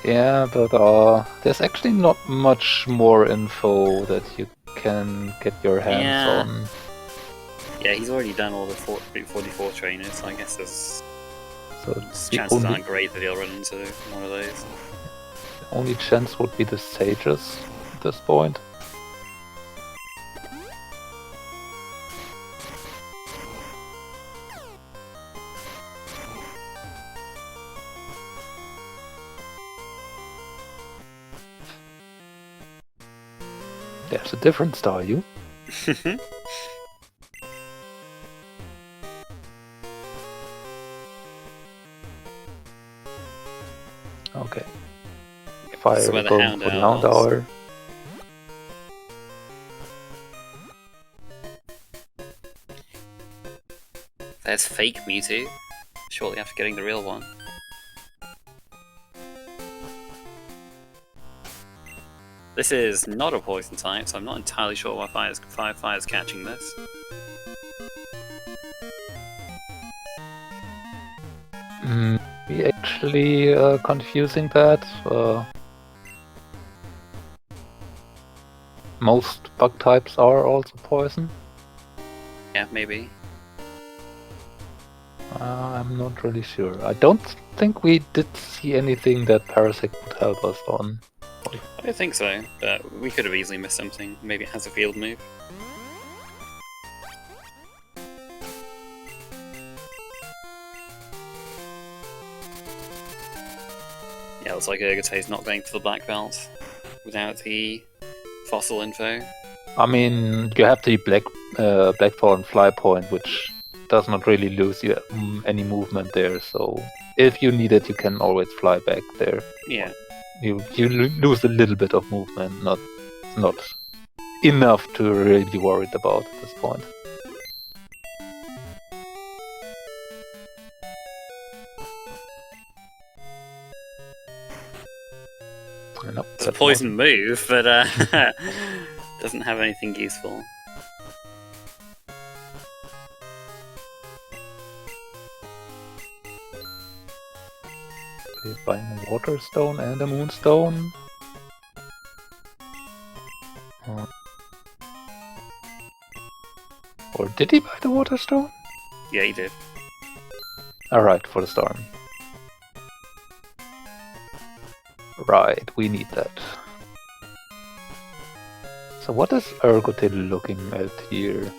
Yeah, but there's actually not much more info that you can get your hands on. Yeah, he's already done all the 44 trainers, so I guess there's so chances aren't great that he'll run into one of those. The only chance would be the Sages at this point. There's a different Staryu. Okay. Fire going for the Houndour. There's fake Mewtwo, shortly after getting the real one. This is not a poison type, so I'm not entirely sure why Fire's catching this. We actually confusing that. Most bug types are also poison. Yeah, maybe. I'm not really sure. I don't think we did see anything that Parasect would help us on. I don't think so, but we could have easily missed something. Maybe it has a field move. Yeah, it looks like Ergotae's not going for the black belt without the fossil info. I mean, you have the Blackthorn fly point, which does not really lose you any movement there. So if you need it, you can always fly back there. Yeah. You lose a little bit of movement, not enough to really be worried about at this point. Nope, it's a poison move, but doesn't have anything useful. Okay, buying a water stone and a moonstone. Or did he buy the water stone? Yeah, he did. Alright, for the storm. Right, we need that. So what is Ergotae looking at here?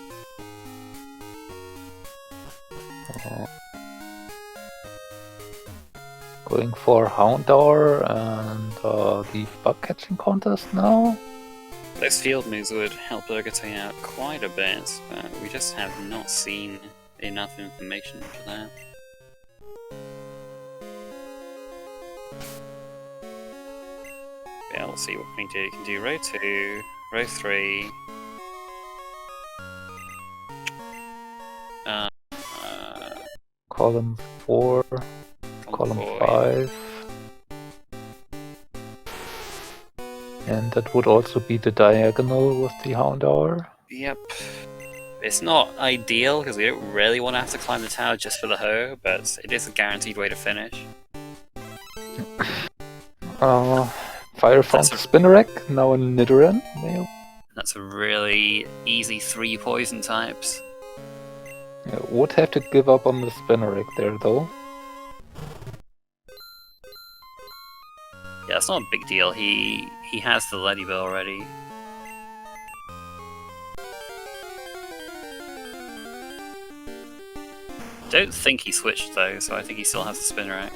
Going for Houndour and the bug catching contest now? Those field moves would help Ergotae out quite a bit, but we just have not seen enough information for that. Yeah, we'll see what we can do. You can do row 2, row 3. Column 4, column 5. And that would also be the diagonal with the Houndour. Yep. It's not ideal because we don't really want to have to climb the tower just for the hoe, but it is a guaranteed way to finish. Fire1520 Spinnerack, now a Nidoran male. That's a really easy 3 poison types. Yeah, would have to give up on the Spinnerack there though. Yeah, it's not a big deal. He has the Ladybell already. Don't think he switched though, so I think he still has the Spinnerack.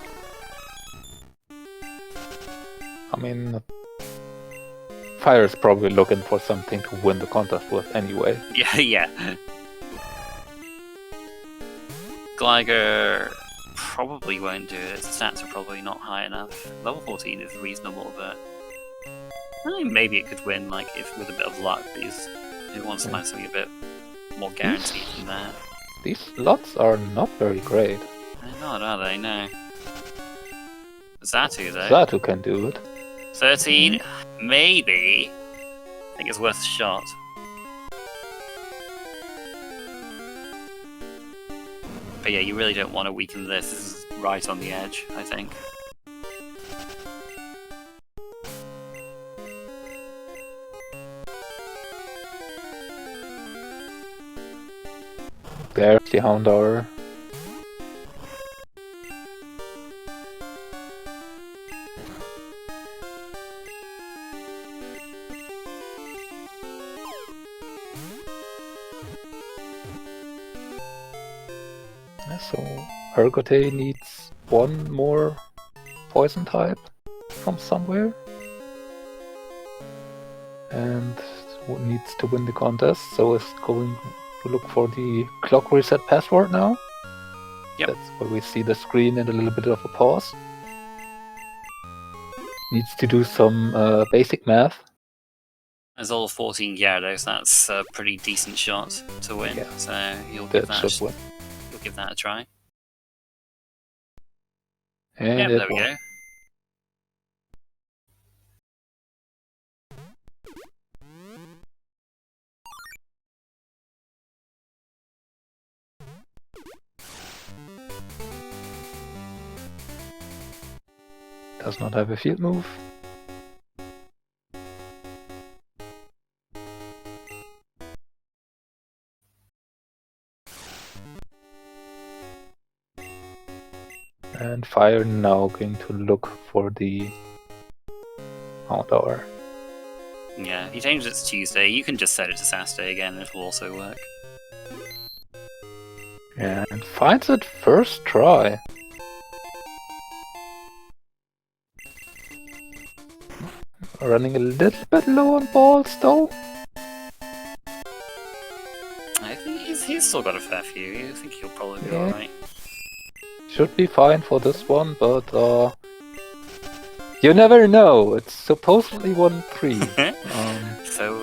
I mean, Fire is probably looking for something to win the contest with anyway. Yeah, yeah. Gligar probably won't do it. His stats are probably not high enough. Level 14 is reasonable, but maybe it could win, like if with a bit of luck. Because it wants to find something a bit more guaranteed than that. These lots are not very great. They're not, are they? No. Xatu though. Xatu can do it. 13, maybe. I think it's worth a shot. But yeah, you really don't want to weaken this. This is right on the edge, I think. There's the Houndour. So Ergotae needs one more poison type from somewhere and needs to win the contest, so is going to look for the clock reset password now. Yep. That's where we see the screen and a little bit of a pause. Needs to do some basic math. As all 14 Gyarados, that's a pretty decent shot to win, Yeah. so you'll give That that, should win. you'll give that a try. And Yep, it there we won. go. Does not have a field move. And Fire now going to look for the outdoor. Yeah, if you change it to Tuesday, you can just set it to Saturday again and it'll also work. And finds it first try. Running a little bit low on balls though. I think he's still got a fair few. I think he'll probably be Yeah. alright. Should be fine for this one, but you never know. It's supposedly 1-3.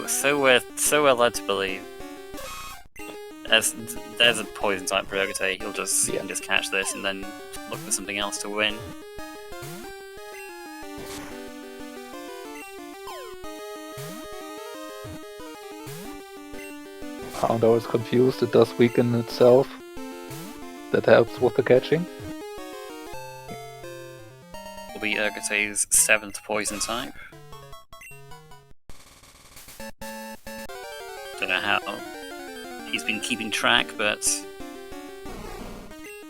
So we're led to believe. There's a poison type for Ergotae. He can just catch this and then look for something else to win. Houndor is confused. It does weaken itself. That helps with the catching. Will be Ergotae's 7th poison type. Don't know how he's been keeping track, but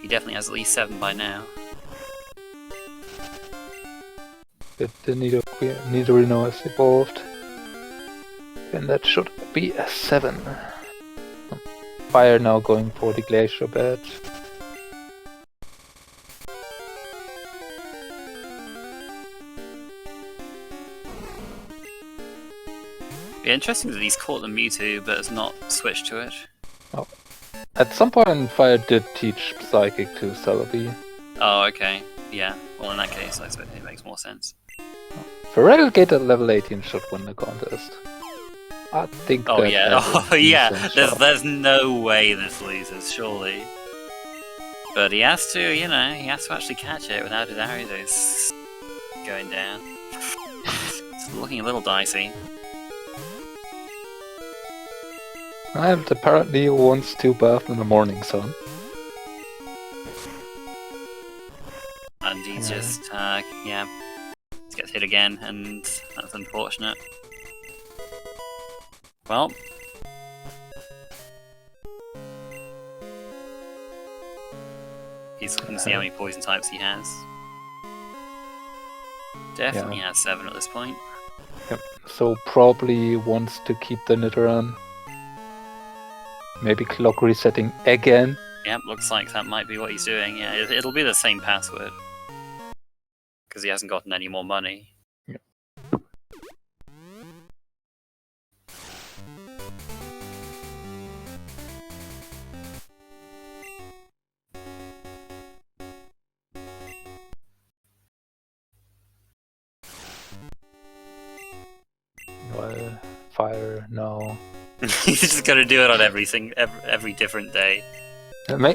he definitely has at least 7 by now. If the Nidorino has evolved, then that should be a 7. Fire now going for the Glacier Badge. Yeah, interesting that he's caught the Mewtwo but has not switched to it. Oh. At some point, Fire did teach Psychic to Celebi. Oh, okay. Yeah. Well, in that case, I suppose it makes more sense. Feraligatr level 18 should win the contest. I think. Oh that yeah. has a Oh yeah. decent There's no way this loses, surely. But he has to, he has to actually catch it without his arrows going down. It's looking a little dicey. And apparently wants to bath in the morning sun. And he's just, he gets hit again, and that's unfortunate. Well. He's looking to see how many poison types he has. Definitely has 7 at this point. Yep. So probably wants to keep the Nidoran. Maybe clock resetting again. Yep, looks like that might be what he's doing. Yeah, it'll be the same password. Because he hasn't gotten any more money. Yep. Well, Fire, no. He's just gonna do it on every different day.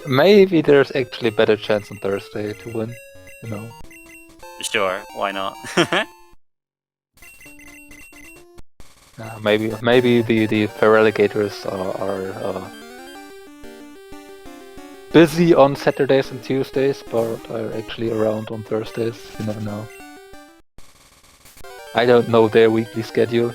Maybe there's actually a better chance on Thursday to win, Sure, why not? Maybe the Feraligatrs are busy on Saturdays and Tuesdays, but are actually around on Thursdays. You never know. I don't know their weekly schedule.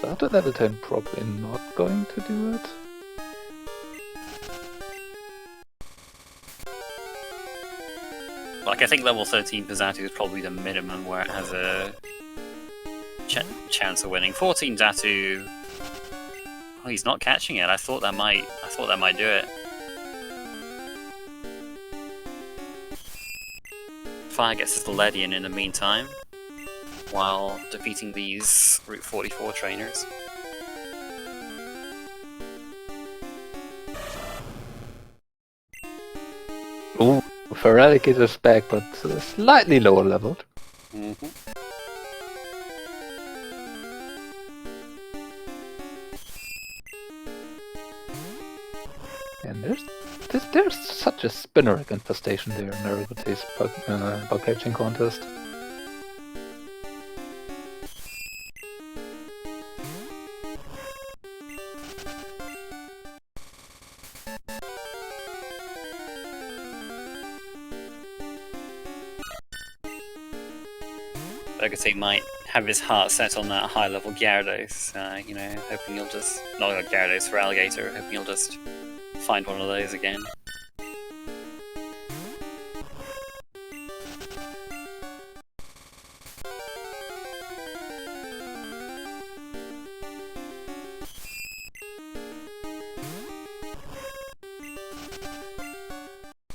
After level 10, probably not going to do it. Like, I think level 13 Zatu is probably the minimum where it has a chance of winning. 14 Zatu. Oh, he's not catching it. I thought that might do it. Fire gets his Ledian in the meantime, while defeating these Route 44 trainers. Ooh, Feraligatr's back, but slightly lower leveled. Mm-hmm. And there's such a Spinneric infestation there in Ergotae's bug catching contest. Ergotae might have his heart set on that high-level Gyarados, hoping he'll just... Not Gyarados, for Alligator, hoping he'll just find one of those again.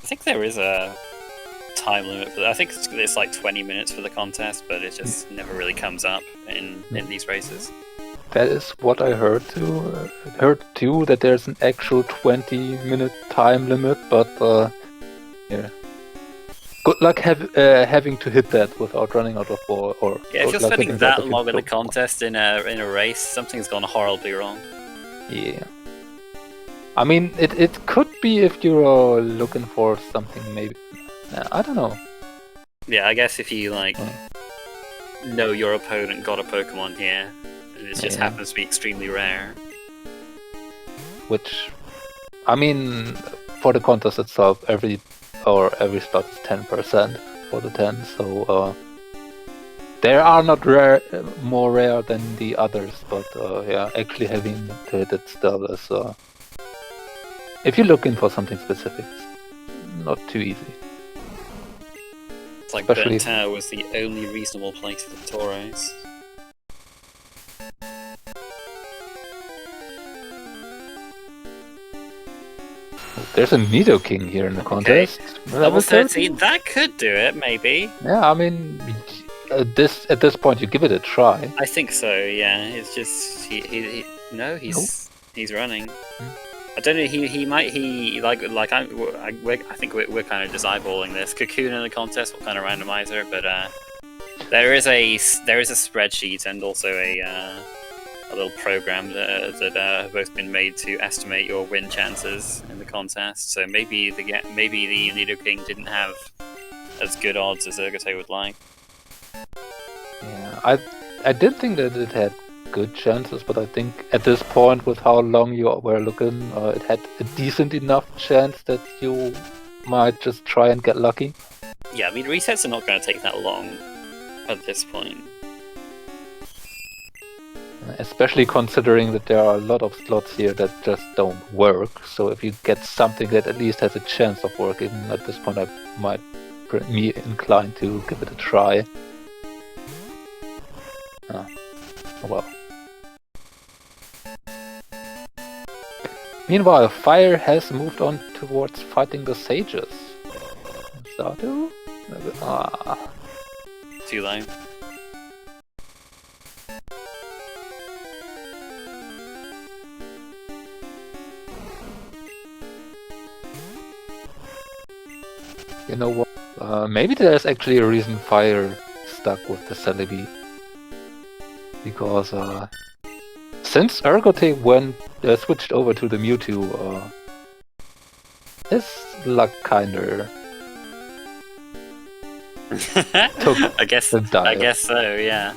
I think there is a time limit for that. I think it's like 20 minutes for the contest, but it just never really comes up in these races. That is what I heard too. Heard too that there's an actual 20-minute time limit, but yeah. Good luck having to hit that without running out of ball. Or yeah, if you're spending that long in the contest in a race, something's gone horribly wrong. Yeah. I mean, it could be if you're looking for something, maybe. I don't know. Yeah, I guess if you like know your opponent got a Pokemon here, and it just happens to be extremely rare. Which, I mean, for the contest itself, every slot is 10% for the 10, so they are not more rare than the others, but yeah, actually having to hit it still is, if you're looking for something specific, it's not too easy. It's like Burnt Tower was the only reasonable place for the Tauros. There's a Nidoking here in the contest. Okay. Level 13, that could do it, maybe. Yeah, I mean, at this point, you give it a try. I think so. Yeah, it's just he's running. I don't know. I think we're kind of just eyeballing this. Cocoon in the contest, what kind of randomizer? But there is a spreadsheet and also a little program that have both been made to estimate your win chances in the contest. So maybe the Nidoking didn't have as good odds as Ergotae would like. Yeah, I did think that it had good chances, but I think at this point, with how long you were looking, it had a decent enough chance that you might just try and get lucky. Yeah, I mean, resets are not going to take that long at this point. Especially considering that there are a lot of slots here that just don't work, so if you get something that at least has a chance of working, at this point I might be inclined to give it a try. Oh well. Meanwhile, Fire has moved on towards fighting the Sages. Stardew? Too low. You know what? Maybe there's actually a reason Fire stuck with the Celebi. Because since Ergotae switched over to the Mewtwo, his luck kinda took I guess so, yeah.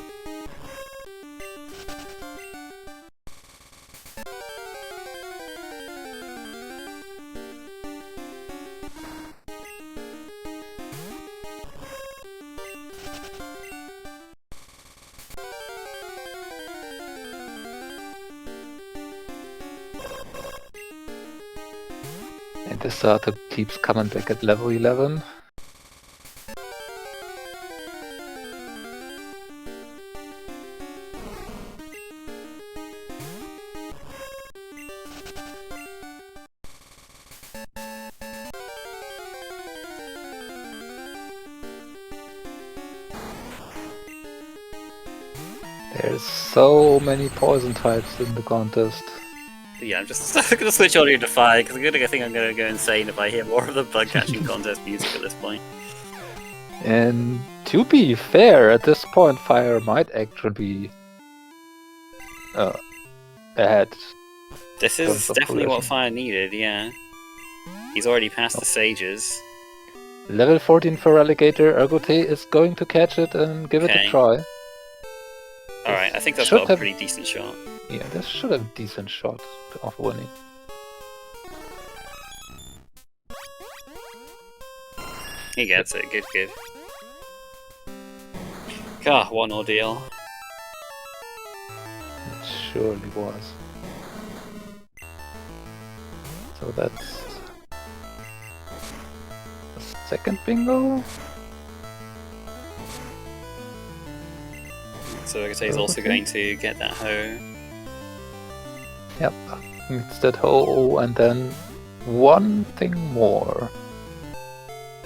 And the starter keeps coming back at level 11. There's so many poison types in the contest. Yeah, I'm just gonna switch on to Fire because I think I'm gonna go insane if I hear more of the bug catching contest music at this point. And to be fair, at this point, Fire might actually be ahead. This is definitely what Fire needed. Yeah, he's already past the Sages. Level 14 for Alligator. Ergotae is going to catch it and give it a try. Alright, I think that's got a pretty decent shot. Yeah, this should have a decent shot of winning. He gets it, good. God, what an ordeal. It surely was. So that's the second bingo. So Ergotae is also going to get that hoe. Yep, it's that hoe, and then one thing more.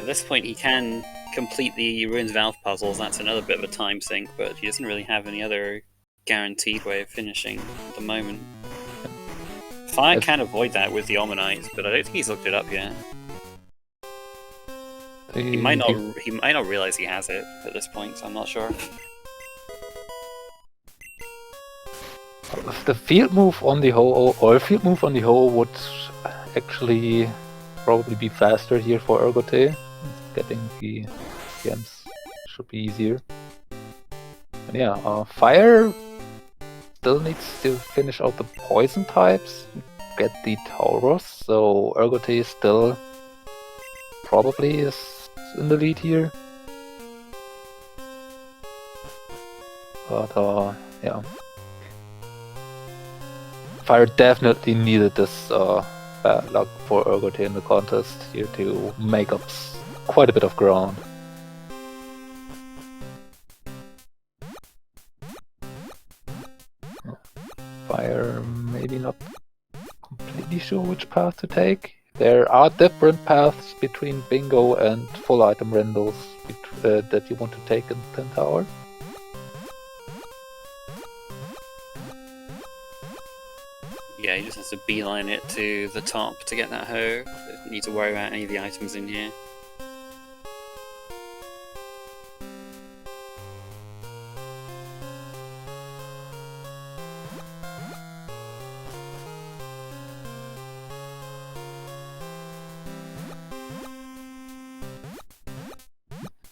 At this point, he can complete the Ruins Valve puzzles. That's another bit of a time sink, but he doesn't really have any other guaranteed way of finishing at the moment. Fire can avoid that with the Omanite, but I don't think he's looked it up yet. He might not realize he has it at this point, so I'm not sure. The field move on the Ho-Oh, or field move on the Ho-Oh would actually probably be faster here for Ergotae. Getting the gems should be easier. And yeah, Fire still needs to finish out the poison types, get the Tauros, so Ergotae still probably is in the lead here. But yeah. Fire definitely needed this bad luck for Ergotae in the contest here to make up quite a bit of ground. Fire maybe not completely sure which path to take. There are different paths between Bingo and full item Randos that you want to take in 10 Tower. Yeah, he just has to beeline it to the top to get that hoe. Doesn't need to worry about any of the items in here.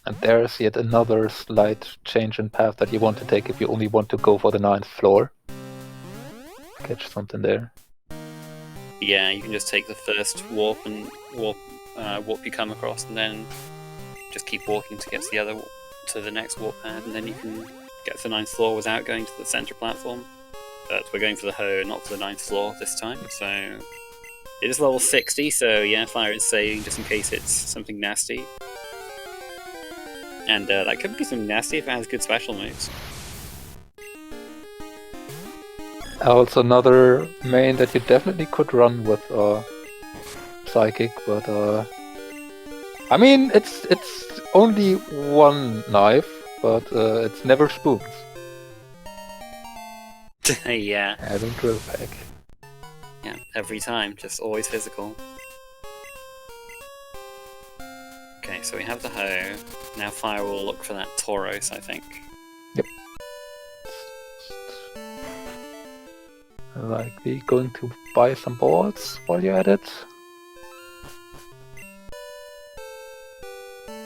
And there's yet another slight change in path that you want to take if you only want to go for the 9th floor. Catch something there. Yeah, you can just take the first warp and warp you come across, and then just keep walking to get to the next warp pad, and then you can get to the 9th floor without going to the center platform. But we're going for the hoe, not for the 9th floor this time. So it is level 60, so yeah, Fire is saving just in case it's something nasty. And that could be something nasty if it has good special moves. Also another main that you definitely could run with Psychic, but I mean it's only one knife, but it's never spoons. Yeah. Adding drill pack. Yeah, every time, just always physical. Okay, so we have the hoe. Now Fire will look for that Tauros, I think. Yep. Likely going to buy some balls while you're at it.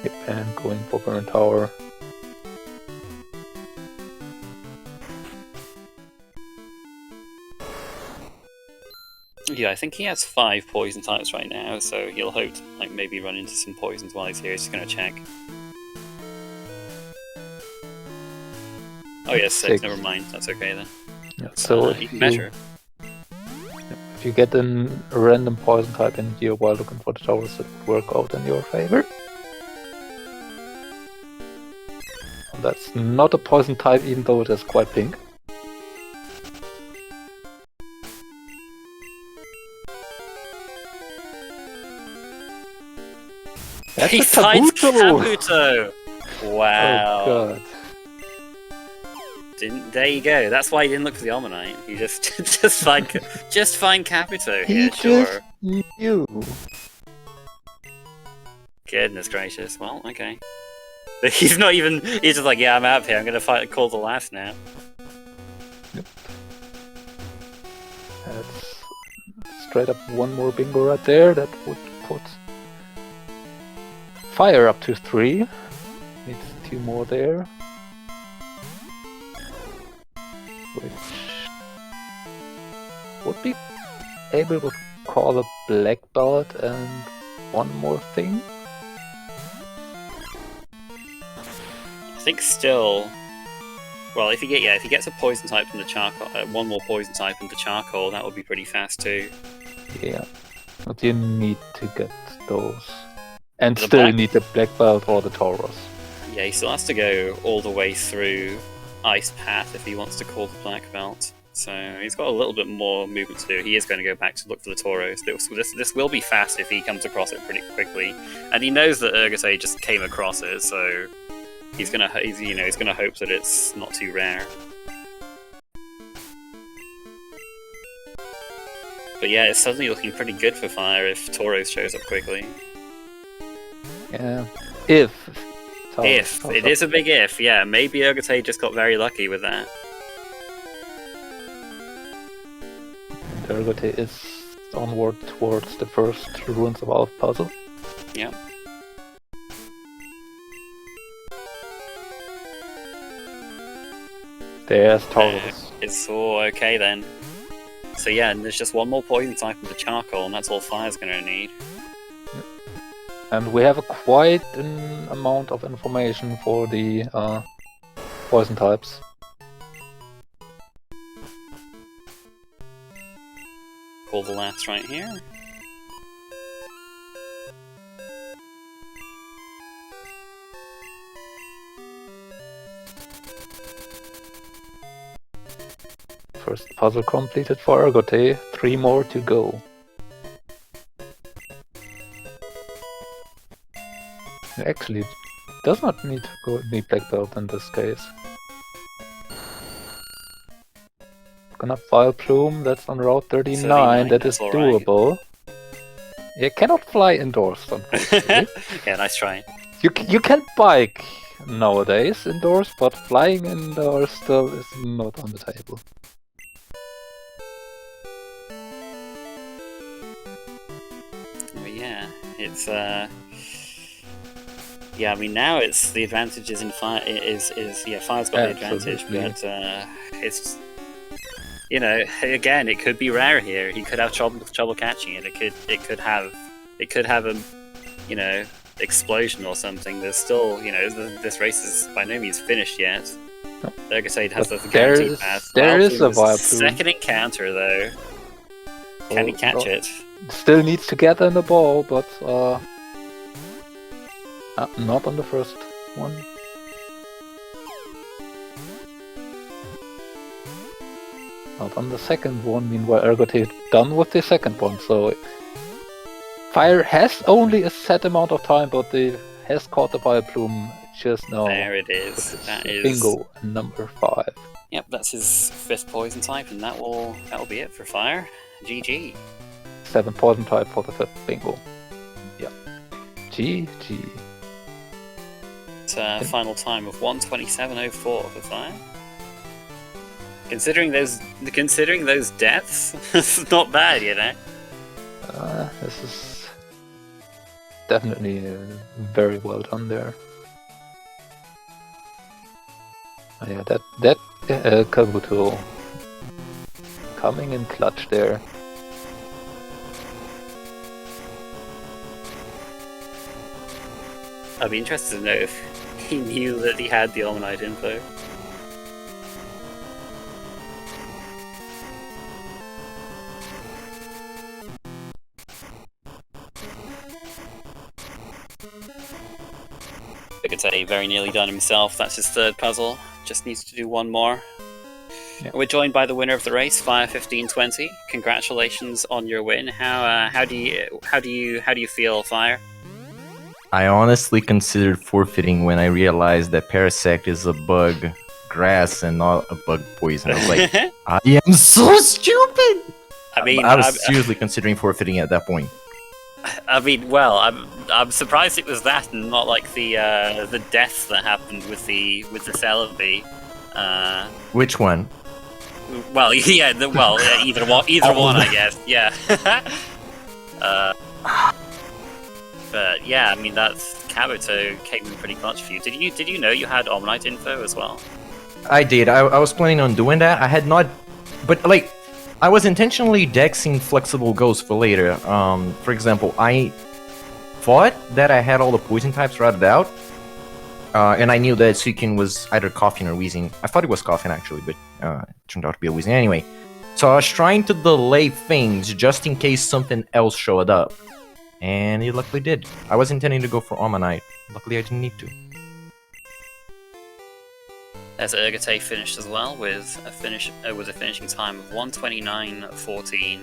Yep, and going for Burn Tower. Yeah, I think he has 5 poison types right now, so he'll hope to maybe run into some poisons while he's here. He's just gonna check. Oh yes, 6. Never mind. That's okay then. Yeah, so you can measure. If you get a random poison type in here while looking for the towers, it would work out in your favor. And that's not a poison type, even though it is quite pink. That's He finds Kabuto! Wow. Oh god. There you go. That's why he didn't look for the Almanite. He just find Kabuto here, sure. Just knew. Goodness gracious. Well, okay. He's not even. He's just like, yeah, I'm out of here. I'm gonna call the last now. Yep. That's straight up one more bingo right there. That would put Fire up to 3. Needs 2 more there. Which would be able to call a black belt and one more thing. I think still. Well, if he gets a poison type from the charcoal, one more poison type into charcoal, that would be pretty fast too. Yeah, but you need to get those, and still need the black belt or the Tauros. Yeah, he still has to go all the way through Ice Path if he wants to call the black belt. So he's got a little bit more movement to do. He is going to go back to look for the Tauros. This will be fast if he comes across it pretty quickly, and he knows that Ergotae just came across it, so he's gonna hope that it's not too rare. But yeah, it's suddenly looking pretty good for Fire if Tauros shows up quickly. Yeah, if it is a big if, yeah. Maybe Ergotae just got very lucky with that. Ergotae is onward towards the first Ruins of Alph puzzle. Yeah. There's Tauros. It's all okay then. So yeah, and there's just one more poison type of the charcoal, and that's all Fire's gonna need. Yep. And we have quite an amount of information for the poison types. Call the last right here. First puzzle completed for Ergotae, 3 more to go. Actually, does not need to need black belt in this case. Gonna File Plume, that's on Route 39, that is doable. You cannot fly indoors, unfortunately. Yeah, nice try. You can bike nowadays indoors, but flying indoors still is not on the table. But yeah, it's yeah, I mean now it's the advantage is in Fire Fire's got the advantage, but it's again, it could be rare here. He could have trouble catching it. It could have a explosion or something. There's still this race is by no means finished yet. No. Ergotae has the guaranteed path. There is a Fire Plume. Second encounter though. Can he catch it? Still needs to get in the ball, but not on the first one. Not on the second one. Meanwhile, Ergotae done with the second one. So Fire has only a set amount of time, but they has caught the Fire Plume just now. There it is. That is Bingo number 5. Yep, that's his 5th poison type, and that'll be it for Fire. GG. 7 poison type for the 5th bingo. Yeah. GG. It's a final time of 1:27.04 for Fire. Considering those deaths, it's not bad, This is definitely very well done there. Yeah, that Kabuto coming in clutch there. I'd be interested to know if he knew that he had the Almanite info. Ergotae very nearly done himself. That's his 3rd puzzle. Just needs to do one more. Yeah. We're joined by the winner of the race, Fire1520. Congratulations on your win. How do you feel, Fire? I honestly considered forfeiting when I realized that Parasect is a bug grass and not a bug poison. I was like, I am so stupid! I was seriously considering forfeiting at that point. I mean, well, I'm surprised it was that and not like the deaths that happened with the Celebi. Which one? Well, yeah, either one, I guess. Yeah. But yeah, I mean that's Kabuto came in pretty clutch for you. Did you know you had Omnite info as well? I did. I was planning on doing that. I had not, but like, I was intentionally dexing flexible ghosts for later. For example, I thought that I had all the poison types routed out, and I knew that Suikin was either coughing or wheezing. I thought it was coughing actually, but it turned out to be a wheezing anyway. So I was trying to delay things just in case something else showed up. And it luckily did. I was intending to go for Omnite. Luckily I didn't need to. There's Ergotae finished as well with a finishing time of 1:29.14.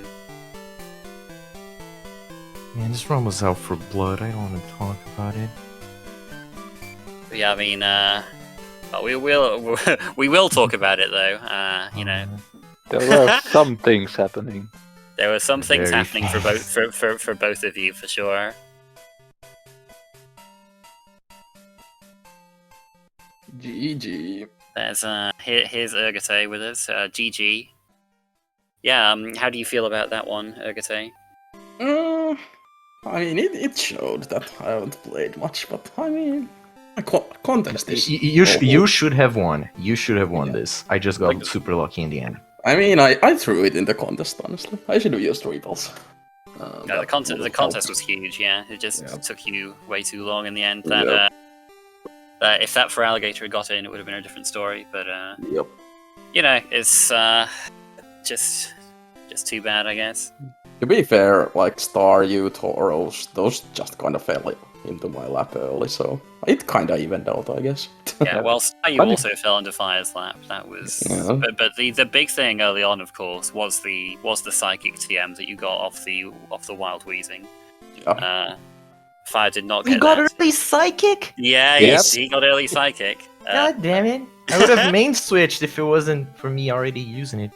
Man, this run was out for blood. I don't want to talk about it. But yeah, I mean, but we will talk about it though. You know, There were some things happening. there were some things Very happening for both of you for sure. GG. There's here's Ergotae with us. GG. Yeah. How do you feel about that one, Ergotae? I mean, it showed that I haven't played much, but I mean, contest is. You should have won. You should have won Yeah. this. I just got super lucky in the end. I mean, I threw it in the contest, honestly. I should have used repels. No, the contest was huge. Yeah, it just took you way too long in the end. That if that for Alligator had got in, it would have been a different story. But Yep. you know, it's just too bad, I guess. To be fair, like Star, you, Toros, those just kind of fell into my lap early, so it kind of evened out, I guess. Yeah, well, you Funny. also fell into Fire's lap. That was, Yeah. but the big thing early on, of course, was the psychic TM that you got off the Wild Wheezing. Yeah. Fire did not We get got that. early psychic. Yeah, Yep. he got early psychic. God damn it! I would have main switched if it wasn't for me already using it.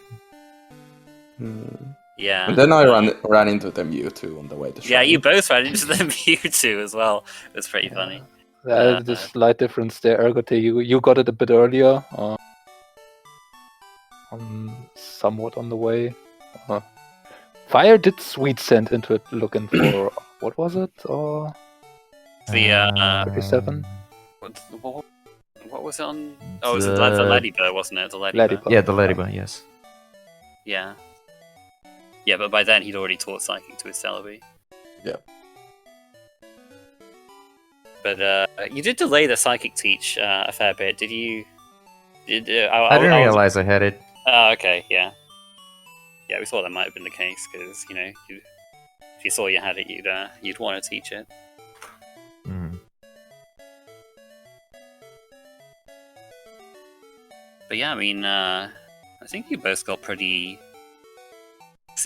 Yeah. And then I ran into the Mewtwo on the way to Yeah, Shrine. you both ran into the Mewtwo as well. It was pretty funny. There's a slight difference there. Ergotae, you got it a bit earlier. Somewhat on the way. Fire did sweet send into it looking for what was it? The 37? what was it on? Oh, it was the Ladybird, wasn't it? The Ladybird. Ladybird. Yeah, the Ladybird, yes. Yeah. Yeah, but by then he'd already taught Psychic to his Celebi. Yeah. But you did delay the Psychic teach a fair bit, did you? I didn't realize I had it. Oh, okay, yeah. Yeah, we thought that might have been the case, because, you know, if you saw you had it, you'd want to teach it. Mm. But yeah, I mean, I think you both got pretty...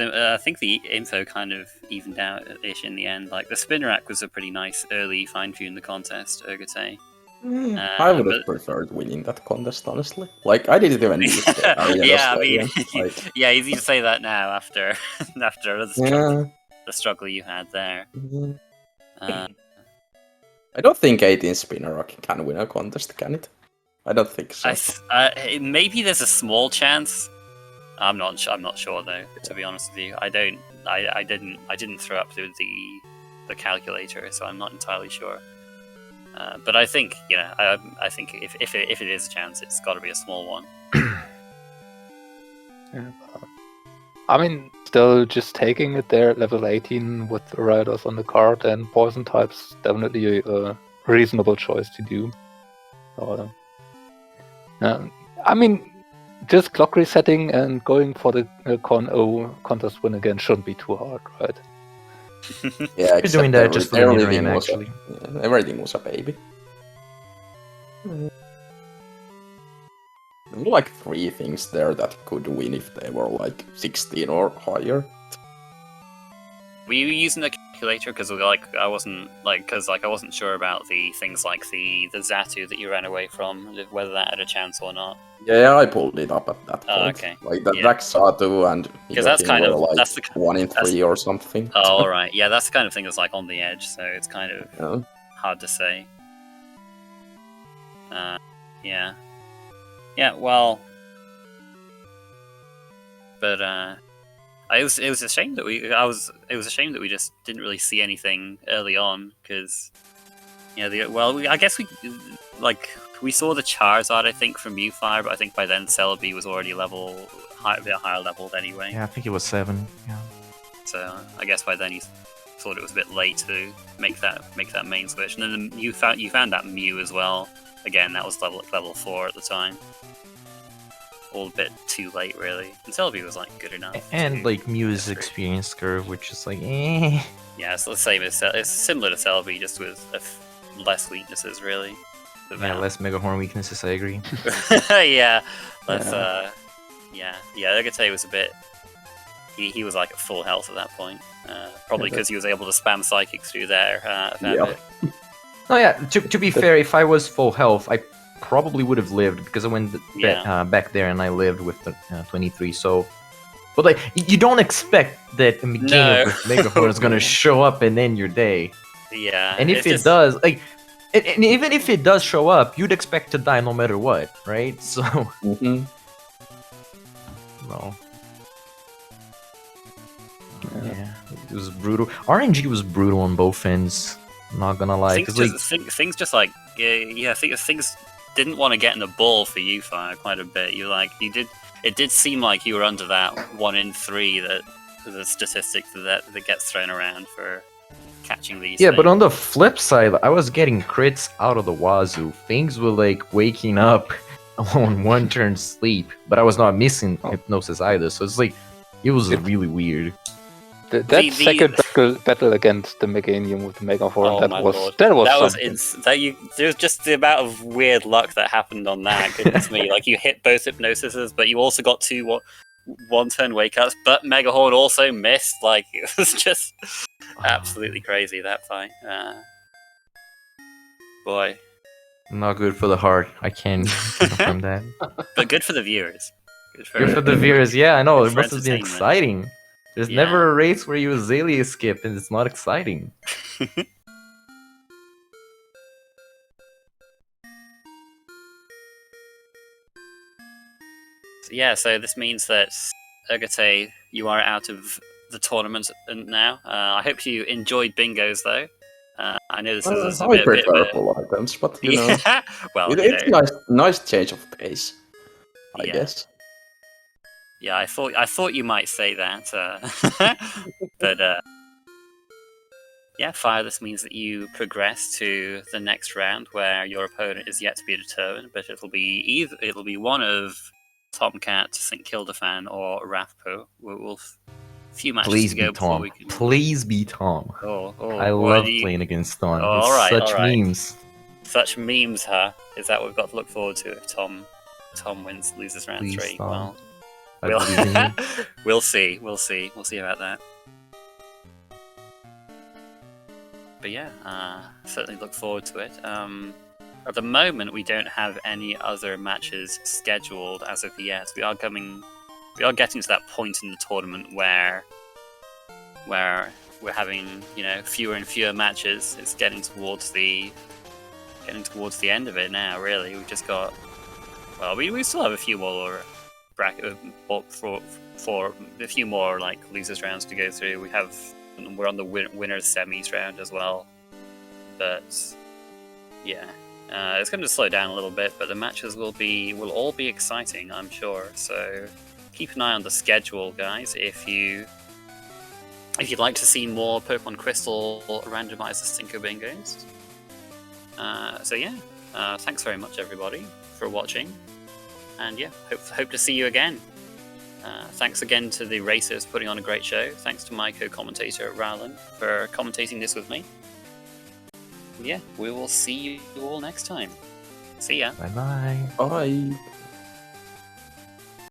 I think the info kind of evened out-ish in the end. Like, the spin rack was a pretty nice early fine-tune the contest, Ergotae. I would have preferred winning that contest, honestly. Like, I didn't even use the area yeah, I mean, like, yeah, easy to say that now after the struggle you had there. I don't think 18 Spinner Rock can win a contest, can it? I don't think so. Maybe there's a small chance. I'm not sure though. To be honest with you, I didn't throw up the calculator, so I'm not entirely sure. But I think, you know, I think if it is a chance, it's got to be a small one. Yeah. I mean, still just taking it there at level 18 with the riders on the card and poison types, definitely a reasonable choice to do. So, I mean, just clock resetting and going for the contest win again shouldn't be too hard, right? Yeah, You're doing that just for the everything mid-range, was actually. everything was a baby. There were like 3 things there that could win if they were like 16 or higher. Were you using the calculator because I wasn't sure about the things like the Zatu that you ran away from, whether that had a chance or not. Yeah, I pulled it up at that point. Oh, okay. Like that Yeah. Daxatu and Because that's kind were of like that's the 1 in 3 or something. oh, all right. Yeah, that's the kind of thing that's like on the edge, so it's kind of Yeah. hard to say. Yeah. Yeah, well, but it was a shame that we just didn't really see anything early on because, you know, I guess we saw the Charizard, I think, from Mewfire, but I think by then Celebi was already a bit higher leveled anyway. Yeah, I think it was 7. Yeah. So I guess by then you thought it was a bit late to make that main switch, and then you found that Mew as well. Again, that was level 4 at the time. All a bit too late, really. And Celebi was like good enough. And like Mew's get through. experience curve, which is like, eh. Yeah, it's the same as it's similar to Celebi, just with less weaknesses, really. Yeah, less Mega Horn weaknesses, I agree. Yeah, let's Ergotae was a bit. He was like at full health at that point, probably because he was able to spam psychics through there. A fair bit. Oh yeah, to be fair, if I was full health, I probably would have lived because I went back there and I lived with the 23. So, but like you don't expect that Meganium with Mega Horn is gonna show up and end your day. Yeah, and if it does, like, and even if it does show up, you'd expect to die no matter what, right? So, no. Yeah, it was brutal. RNG was brutal on both ends. Not gonna lie, things just like things didn't want to get in the ball for you, Fire, quite a bit. It did seem like you were under that 1 in 3 that the statistic that gets thrown around for catching these. Yeah, but on the flip side, I was getting crits out of the wazoo. Things were like waking up on 1 turn sleep, but I was not missing hypnosis either. So it's like it was really weird. That second battle against the Meganium with the Mega Horn, that was there's just the amount of weird luck that happened on that. Goodness me, like you hit both hypnosises, but you also got 2 1-turn wake ups, but Mega Horn also missed. Like it was just absolutely crazy that fight. Boy, not good for the heart. I can confirm that. But good for the viewers. Good for the viewers. Yeah, I know. It must have been exciting. There's never a race where you Azalea skip and it's not exciting. Yeah, so this means that Ergotae, you are out of the tournament now. I hope you enjoyed bingos though. I know this is a bit preferable items, but you know, well, it's nice change of pace, I guess. Yeah, I thought you might say that, but yeah, Fire. This means that you progress to the next round, where your opponent is yet to be determined, but it'll be one of Tomcat, St. Kildafan, or Rathpo. We'll few matches to go before we can. Please be Tom. I love playing against Tom. Such memes. Such memes, huh? Is that what we've got to look forward to if Tom loses round 3? Tom. Well, we'll see about that. But yeah, certainly look forward to it. At the moment, we don't have any other matches scheduled as of yet. We are getting to that point in the tournament where we're having fewer and fewer matches. It's getting towards the end of it now. Really, we've just got. Well, we still have a few more for a few more like losers rounds to go through. We're on the winners semis round as well, but yeah, it's going to slow down a little bit. But the matches will all be exciting, I'm sure. So keep an eye on the schedule, guys. If you'd like to see more Pokemon Crystal Randomizer Cinco Bingos. So yeah, thanks very much everybody for watching. And yeah, hope to see you again. Thanks again to the racers putting on a great show. Thanks to my co-commentator Rowland for commentating this with me. And yeah, we will see you all next time. See ya. Bye-bye. Bye.